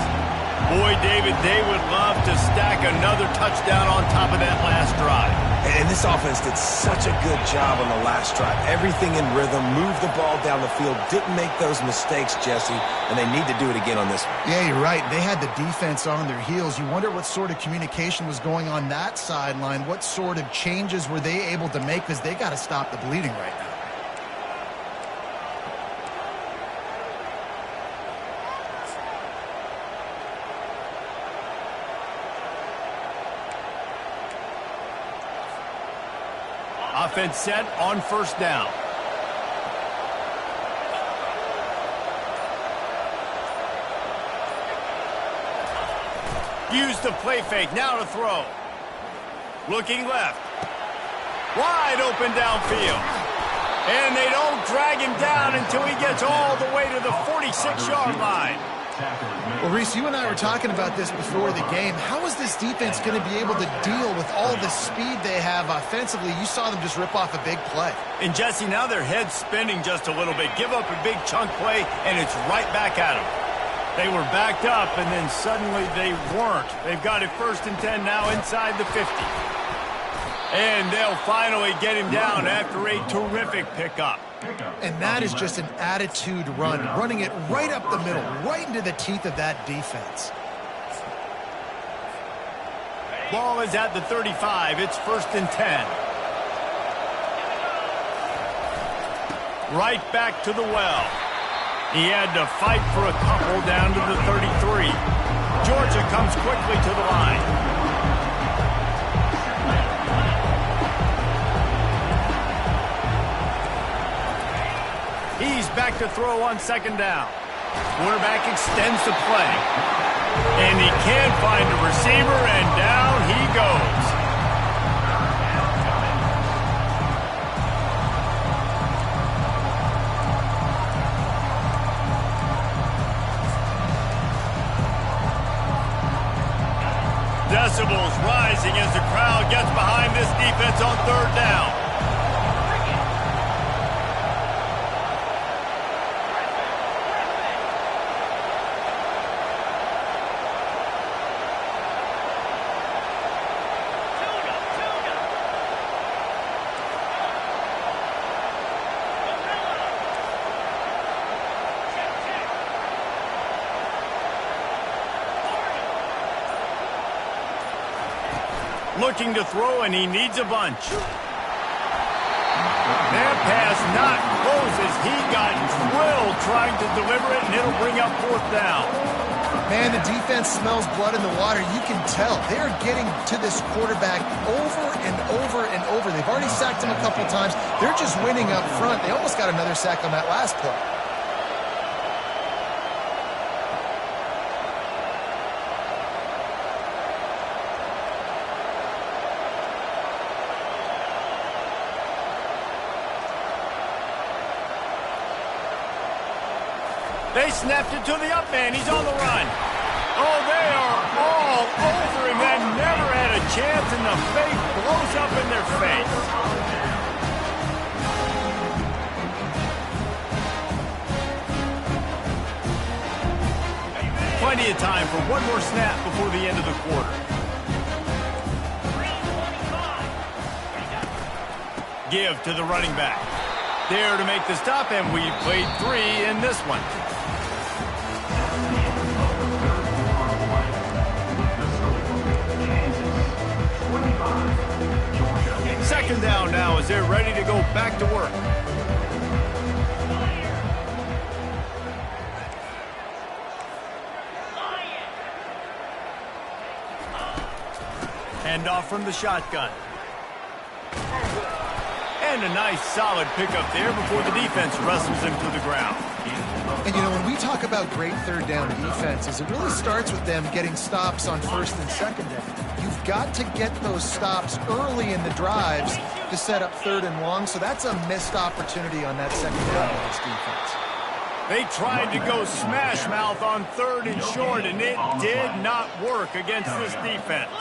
Boy, David, they would love to stack another touchdown on top of that last drive. And this offense did such a good job on the last drive. Everything in rhythm, moved the ball down the field, didn't make those mistakes, Jesse, and they need to do it again on this one. Yeah, you're right. They had the defense on their heels. You wonder what sort of communication was going on that sideline. What sort of changes were they able to make, because they got to stop the bleeding right now. Offense set on 1st down. Use the play fake, now to throw. Looking left. Wide open downfield. And they don't drag him down until he gets all the way to the 46-yard line. Well, Reese, you and I were talking about this before the game. How is this defense going to be able to deal with all the speed they have offensively? You saw them just rip off a big play. And, Jesse, now their head's spinning just a little bit. Give up a big chunk play, and it's right back at them. They were backed up, and then suddenly they weren't. They've got it 1st and 10 now inside the 50. And they'll finally get him down after a terrific pickup. And that is just an attitude run, running it right up the middle, right into the teeth of that defense. Ball is at the 35. It's 1st and 10. Right back to the well. He had to fight for a couple down to the 33. Georgia comes quickly to the line. He's back to throw on 2nd down. Quarterback extends the play. And he can't find a receiver, and down he goes. Decibels rising as the crowd gets behind this defense on 3rd down. Looking to throw, and he needs a bunch. That pass not close as he got drilled trying to deliver it, and it'll bring up 4th down. Man, the defense smells blood in the water. You can tell. They're getting to this quarterback over and over and over. They've already sacked him a couple times. They're just winning up front. They almost got another sack on that last play. They snapped it to the up man. He's on the run. Oh, they are all over him. That never had a chance, and the fake blows up in their face. Plenty of time for one more snap before the end of the quarter. Give to the running back. There to make the stop, and we played 3 in this one. 2nd down now as they're ready to go back to work. Hand off from the shotgun. And a nice solid pickup there before the defense wrestles him to the ground. And, you know, when we talk about great 3rd down defenses, it really starts with them getting stops on 1st and 2nd down. You've got to get those stops early in the drives to set up 3rd and long, so that's a missed opportunity on that 2nd down of this defense. They tried to go smash mouth on 3rd and short, and it did not work against this defense.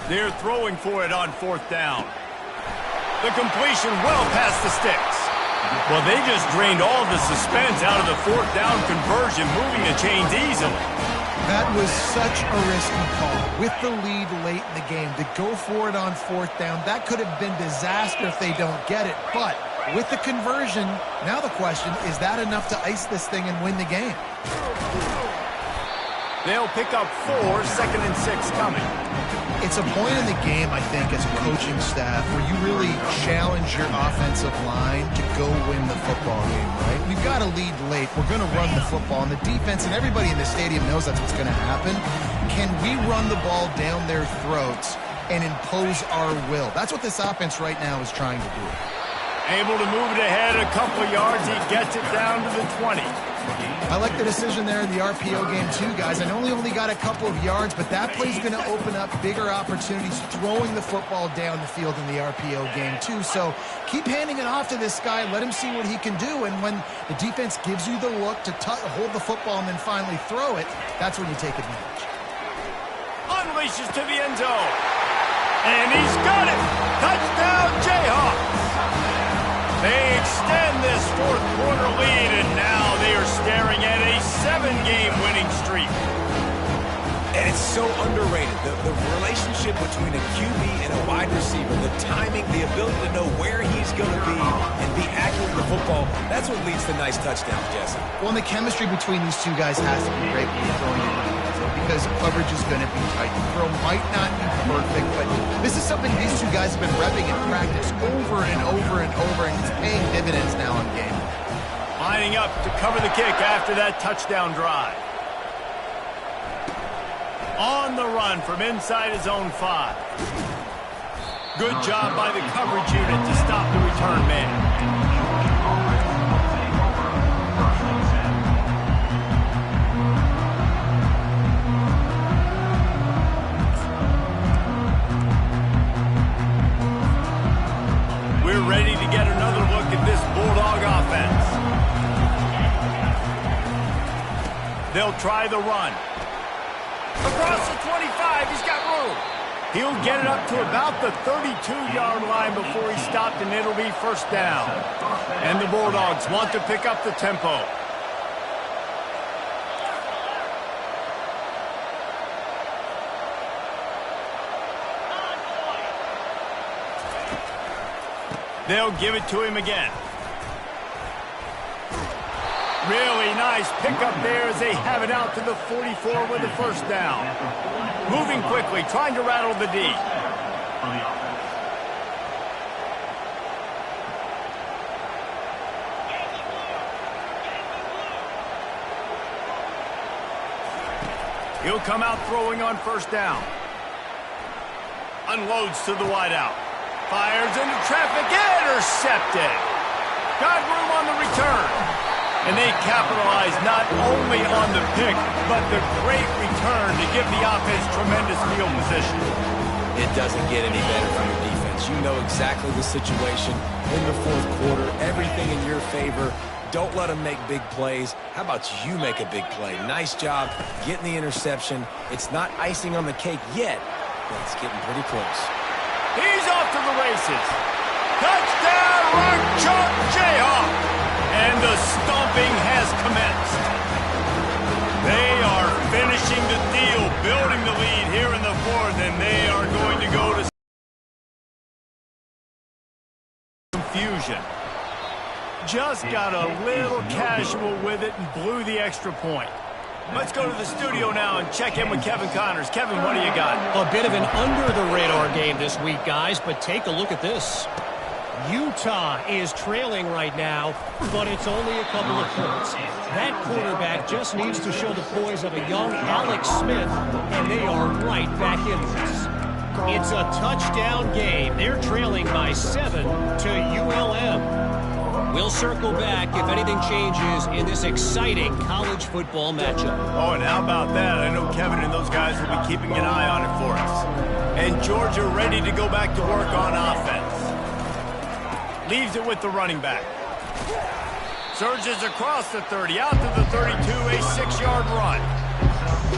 They're throwing for it on 4th down. The completion well past the sticks. Well, they just drained all the suspense out of the 4th down conversion, moving the chains easily. That was such a risky call. With the lead late in the game, to go for it on 4th down, that could have been disaster if they don't get it. But with the conversion, now the question, is that enough to ice this thing and win the game? They'll pick up 4, 2nd and 6 coming. It's a point in the game, I think, as a coaching staff where you really challenge your offensive line to go win the football game, right? We've got to lead late. We're going to run the football. And the defense and everybody in the stadium knows that's what's going to happen. Can we run the ball down their throats and impose our will? That's what this offense right now is trying to do. Able to move it ahead a couple of yards. He gets it down to the 20. I like the decision there in the RPO game too, guys. I know he only got a couple of yards, but that play's going to open up bigger opportunities throwing the football down the field in the RPO game too. So keep handing it off to this guy. Let him see what he can do. And when the defense gives you the look to hold the football and then finally throw it, that's when you take advantage. Unleashes to the end zone. And he's got it. Touchdown, Jayhawks. They extend this fourth quarter lead, and now they are staring at a 7-game winning streak. And it's so underrated. The relationship between a QB and a wide receiver, the timing, the ability to know where he's going to be and be accurate with the football, that's what leads to nice touchdowns, Jesse. Well, and the chemistry between these two guys has to be great when you're throwing your running because coverage is going to be tight. The throw might not be perfect, but this is something these two guys have been repping in practice over and over and over, and it's paying dividends now in game. Lining up to cover the kick after that touchdown drive. On the run from inside his own 5. Good job by the coverage unit to stop the return man. We're ready to get another look at this Bulldog offense. They'll try the run. Across the 25, he's got room. He'll get it up to about the 32-yard line before he stopped, and it'll be first down. And the Bulldogs want to pick up the tempo. They'll give it to him again. Really nice pickup there as they have it out to the 44 with the first down. Moving quickly, trying to rattle the D. He'll come out throwing on first down. Unloads to the wideout. Fires into traffic, intercepted. Got room on the return. And they capitalize not only on the pick, but the great return to give the offense tremendous field position. It doesn't get any better for your defense. You know exactly the situation in the fourth quarter. Everything in your favor. Don't let them make big plays. How about you make a big play? Nice job getting the interception. It's not icing on the cake yet, but it's getting pretty close. He's off to the races. Touchdown, Rock Chalk Jayhawk. And the stomping has commenced. They are finishing the deal, building the lead here in the fourth, and they are going to go to confusion. Just got a little casual with it and blew the extra point. Let's go to the studio now and check in with Kevin Connors. Kevin, what do you got? A bit of an under-the-radar game this week, guys, but take a look at this. Utah is trailing right now, but it's only a couple of points. That quarterback just needs to show the poise of a young Alex Smith, and they are right back in this. It's a touchdown game. They're trailing by 7 to ULM. We'll circle back if anything changes in this exciting college football matchup. Oh, and how about that? I know Kevin and those guys will be keeping an eye on it for us. And Georgia ready to go back to work on offense. Leaves it with the running back. Surges across the 30, out to the 32, a 6-yard run.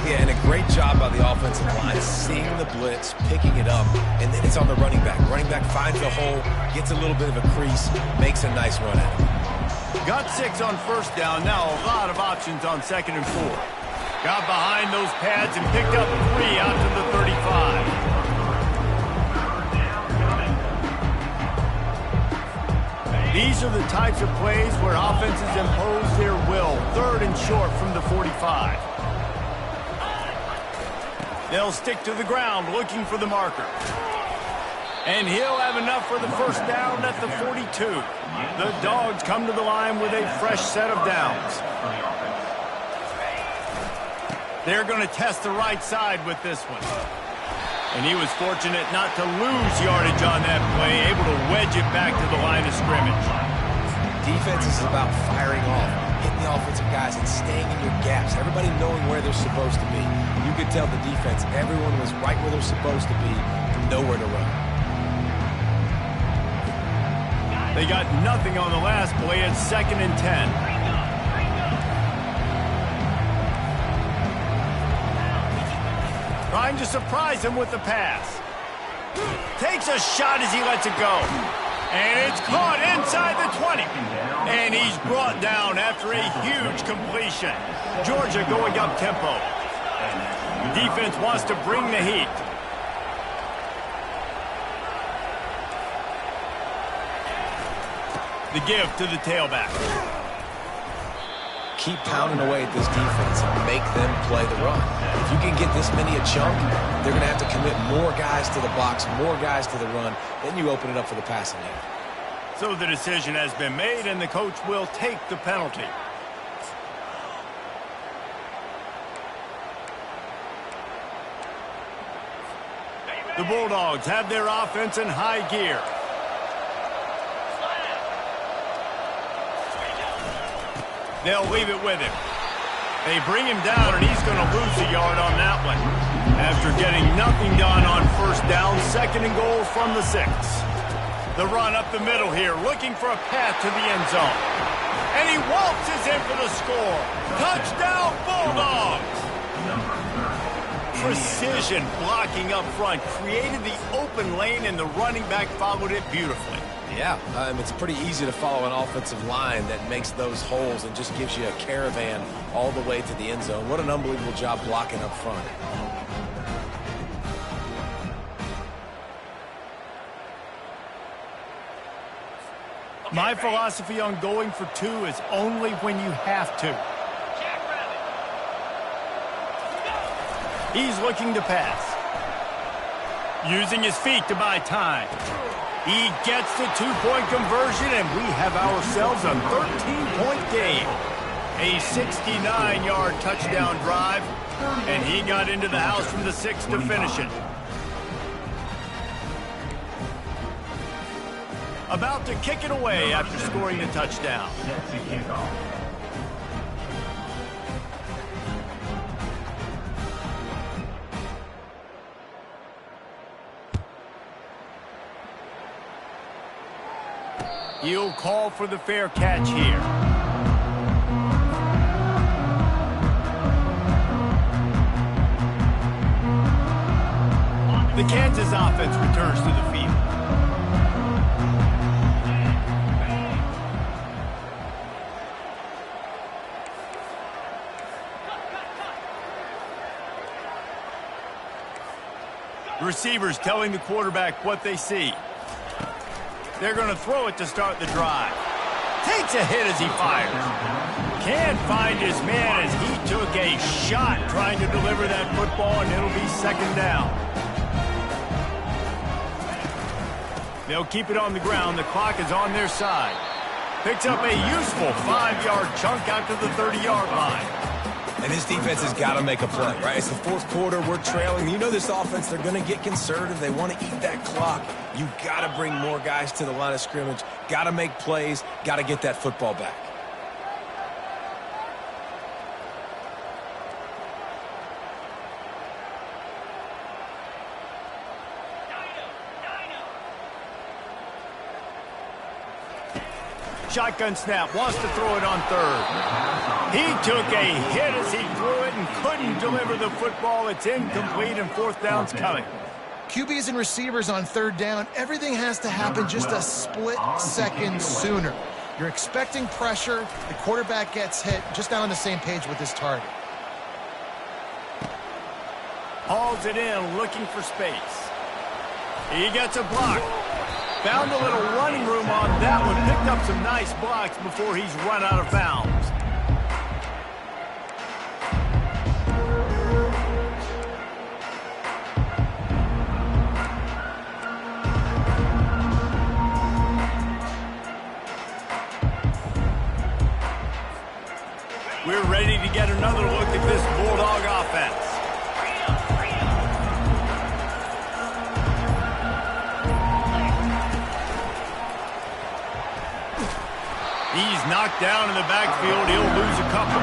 Yeah, and a great job by the offensive line, seeing the blitz, picking it up, and then it's on the running back. Running back finds the hole, gets a little bit of a crease, makes a nice run at it. Got 6 on first down, now a lot of options on 2nd and 4. Got behind those pads and picked up 3 out to the 35. These are the types of plays where offenses impose their will. 3rd and short from the 45. They'll stick to the ground looking for the marker. And he'll have enough for the first down at the 42. The Dogs come to the line with a fresh set of downs. They're going to test the right side with this one. And he was fortunate not to lose yardage on that play, able to wedge it back to the line of scrimmage. Defense is about firing off, hitting the offensive guys, and staying in your gaps. Everybody knowing where they're supposed to be. You could tell the defense, everyone was right where they're supposed to be, nowhere to run. They got nothing on the last play at 2nd and 10. Trying to surprise him with the pass. Takes a shot as he lets it go. And it's caught inside the 20. And he's brought down after a huge completion. Georgia going up tempo. Defense wants to bring the heat. The give to the tailback. Keep pounding away at this defense and make them play the run. If you can get this many a chunk, they're going to have to commit more guys to the box, more guys to the run. Then you open it up for the passing game. So the decision has been made, and the coach will take the penalty. The Bulldogs have their offense in high gear. They'll leave it with him. They bring him down, and he's going to lose a yard on that one. After getting nothing done on first down, 2nd and goal from the 6. The run up the middle here, looking for a path to the end zone. And he waltzes in for the score. Touchdown, Bulldogs! Precision blocking up front, created the open lane, and the running back followed it beautifully. Yeah, it's pretty easy to follow an offensive line that makes those holes and just gives you a caravan all the way to the end zone. What an unbelievable job blocking up front. My philosophy on going for 2 is only when you have to. He's looking to pass. Using his feet to buy time. He gets the 2-point conversion, and we have ourselves a 13-point game. A 69-yard touchdown drive, and he got into the house from the 6 to finish it. About to kick it away after scoring the touchdown. He'll call for the fair catch here. The Kansas offense returns to the field. Receivers telling the quarterback what they see. They're going to throw it to start the drive. Takes a hit as he fires. Can't find his man as he took a shot trying to deliver that football, and it'll be 2nd down. They'll keep it on the ground. The clock is on their side. Picks up a useful 5-yard chunk out to the 30-yard line. And this defense has got to make a play, right? It's the 4th quarter. We're trailing. You know this offense, they're going to get conservative. They want to eat that clock. You got to bring more guys to the line of scrimmage. Got to make plays. Got to get that football back. Shotgun snap, wants to throw it on 3rd. He took a hit as he threw it and couldn't deliver the football. It's incomplete, and 4th down's coming. QBs and receivers on 3rd down, everything has to happen just a split second sooner. You're expecting pressure, the quarterback gets hit, just not on the same page with his target. Hauls it in, looking for space. He gets a block. Found a little running room on that one. Picked up some nice blocks before he's run out of bounds. We're ready to get another look at this Bulldog offense. He's knocked down in the backfield. He'll lose a couple.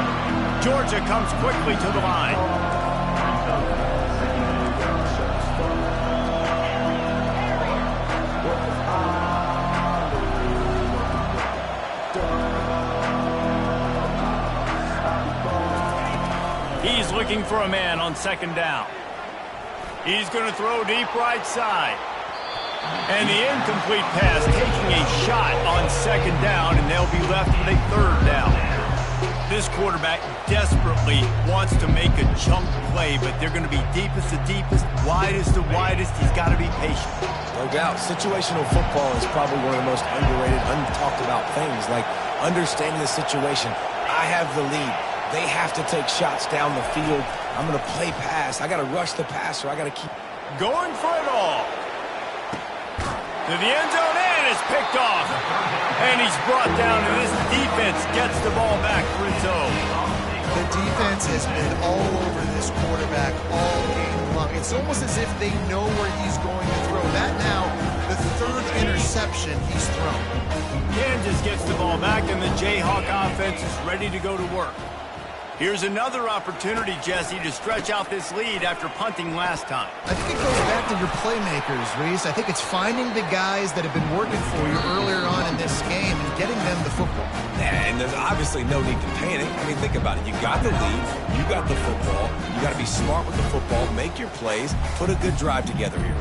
Georgia comes quickly to the line. He's looking for a man on second down. He's going to throw deep right side. And the incomplete pass taking a shot on second down, and they'll be left with a third down. This quarterback desperately wants to make a chunk play, but they're going to be deepest to deepest, widest to widest. He's got to be patient. No doubt. Situational football is probably one of the most underrated, untalked about things, like understanding the situation. I have the lead. They have to take shots down the field. I'm going to play pass. I got to rush the passer. I got to keep going for it all. To the end zone, and it's picked off. And he's brought down, and this defense gets the ball back for its own. The defense has been all over this quarterback all game long. It's almost as if they know where he's going to throw. That now, the third interception he's thrown. Kansas gets the ball back, and the Jayhawk offense is ready to go to work. Here's another opportunity, Jesse, to stretch out this lead after punting last time. I think it goes back to your playmakers, Reese. I think it's finding the guys that have been working for you earlier on in this game and getting them the football. And there's obviously no need to panic. I mean, think about it. You got the lead. You got the football. You got to be smart with the football. Make your plays. Put a good drive together here.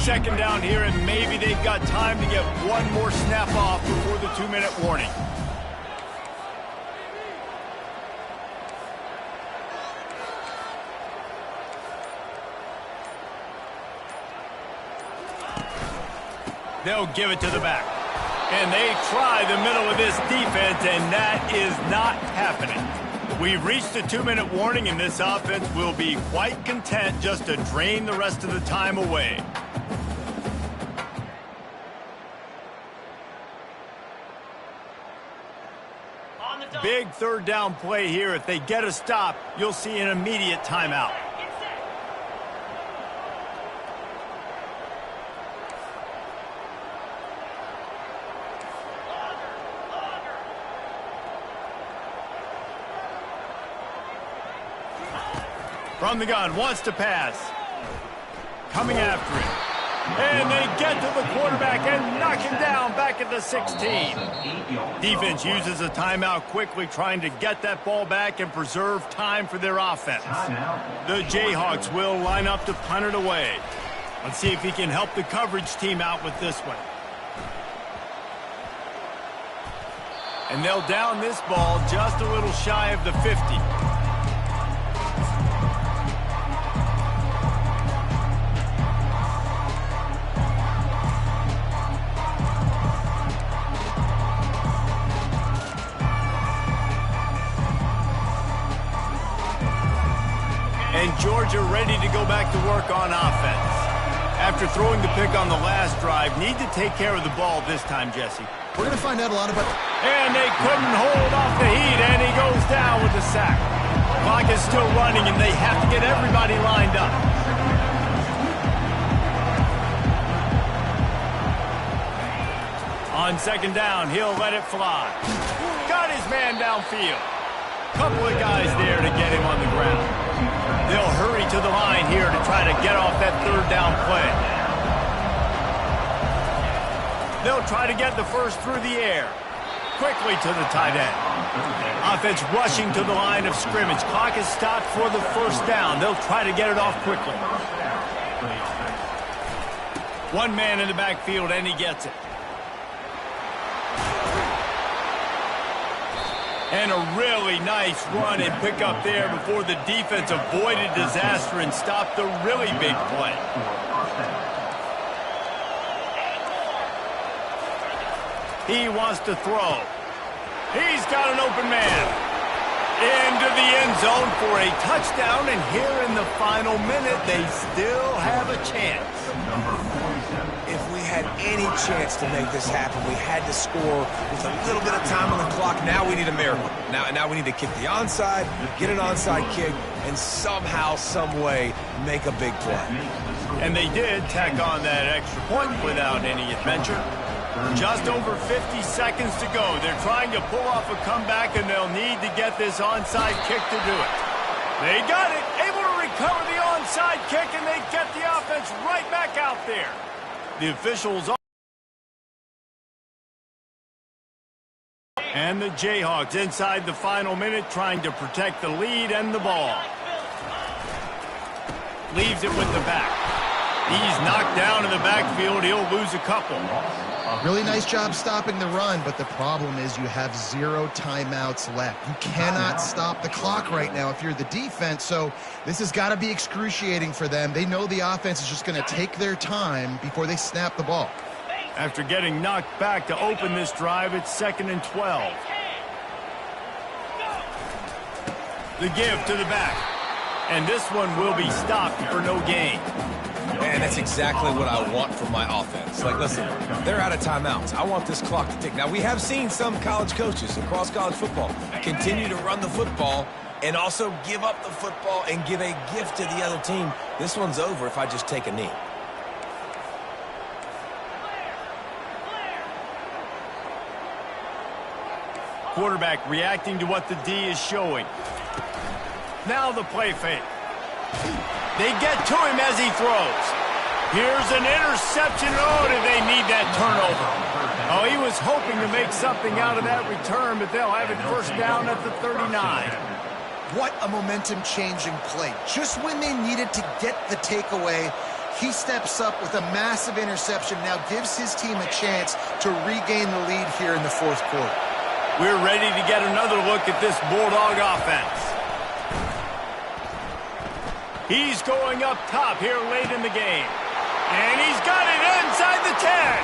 Second down here, and maybe they've got time to get one more snap off before the 2-minute warning. They'll give it to the back. And they try the middle of this defense, and that is not happening. We've reached the 2-minute warning, and this offense will be quite content just to drain the rest of the time away. Big third down play here. If they get a stop, you'll see an immediate timeout. From the gun, wants to pass. Coming after him. And they get to the quarterback and knock him down back at the 16. Defense uses a timeout quickly, trying to get that ball back and preserve time for their offense. The Jayhawks will line up to punt it away. Let's see if he can help the coverage team out with this one. And they'll down this ball just a little shy of the 50. And Georgia ready to go back to work on offense. After throwing the pick on the last drive, need to take care of the ball this time, Jesse. We're going to find out a lot about... And they couldn't hold off the heat, and he goes down with the sack. Clock is still running, and they have to get everybody lined up. On second down, he'll let it fly. Got his man downfield. Couple of guys there to get him on the ground. They'll hurry to the line here to try to get off that third down play. They'll try to get the first through the air. Quickly to the tight end. Offense rushing to the line of scrimmage. Clock is stopped for the first down. They'll try to get it off quickly. One man in the backfield, and he gets it. And a really nice run and pick up there before the defense avoided disaster and stopped the really big play. He wants to throw. He's got an open man. Into the end zone for a touchdown, and here in the final minute, they still have a chance. If we had any chance to make this happen, we had to score with a little bit of time on the clock. Now we need a miracle. Now we need to kick the onside, get an onside kick, and somehow, some way, make a big play. And they did tack on that extra point without any adventure. Just over 50 seconds to go. They're trying to pull off a comeback, and they'll need to get this onside kick to do it. They got it, able to recover the onside kick, and they get the offense right back out there. The officials and the Jayhawks inside the final minute trying to protect the lead and the ball. Leaves it with the back. He's knocked down in the backfield. He'll lose a couple. Really nice job stopping the run, but the problem is you have 0 timeouts left. You cannot stop the clock right now if you're the defense, so this has got to be excruciating for them. They know the offense is just going to take their time before they snap the ball. After getting knocked back to open this drive, it's 2nd and 12. The give to the back. And this one will be stopped for no gain. Man, that's exactly what I want from my offense. Like, listen, they're out of timeouts. I want this clock to tick. Now, we have seen some college coaches across college football continue to run the football and also give up the football and give a gift to the other team. This one's over if I just take a knee. Quarterback reacting to what the D is showing. Now the play fake. They get to him as he throws. Here's an interception. Oh, did they need that turnover? Oh, he was hoping to make something out of that return, but they'll have it first down at the 39. What a momentum-changing play. Just when they needed to get the takeaway, he steps up with a massive interception, now gives his team a chance to regain the lead here in the fourth quarter. We're ready to get another look at this Bulldog offense. He's going up top here late in the game. And he's got it inside the 10.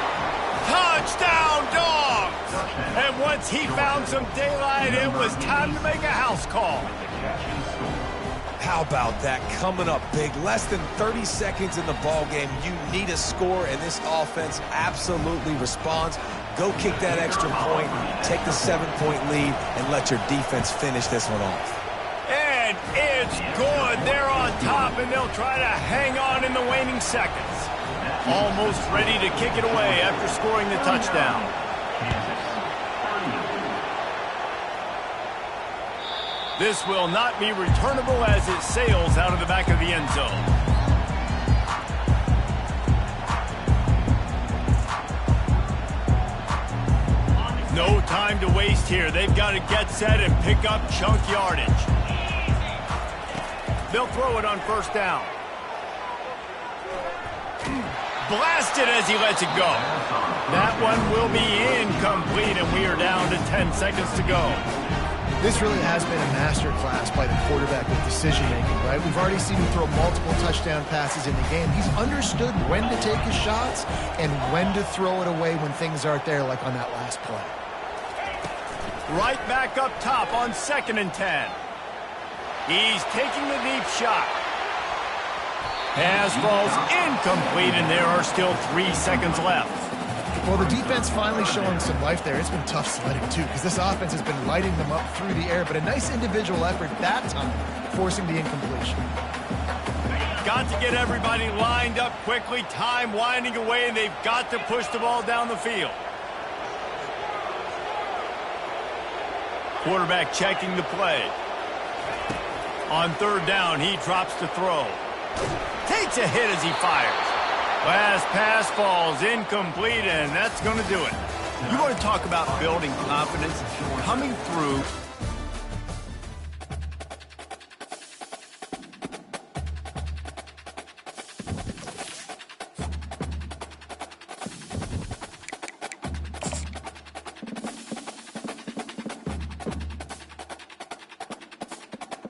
Touchdown, Dogs! And once he found some daylight, it was time to make a house call. How about that? Coming up big. Less than 30 seconds in the ball game. You need a score, and this offense absolutely responds. Go kick that extra point, take the 7-point lead, and let your defense finish this one off. And it's good. They're on top, and they'll try to hang on in the waning seconds. Almost ready to kick it away after scoring the touchdown. This will not be returnable as it sails out of the back of the end zone. No time to waste here. They've got to get set and pick up chunk yardage. They'll throw it on first down. Blasted as he lets it go. That one will be incomplete, and we are down to 10 seconds to go. This really has been a masterclass by the quarterback with decision-making, right? We've already seen him throw multiple touchdown passes in the game. He's understood when to take his shots and when to throw it away when things aren't there, like on that last play. Right back up top on 2nd and 10. He's taking the deep shot. Pass falls incomplete, and there are still 3 seconds left. Well, the defense finally showing some life there. It's been tough sledding, too, because this offense has been lighting them up through the air, but a nice individual effort that time, forcing the incompletion. Got to get everybody lined up quickly, time winding away, and they've got to push the ball down the field. Quarterback checking the play. On 3rd down, he drops to throw. Takes a hit as he fires. Last pass falls incomplete, and that's going to do it. You want to talk about building confidence? Coming through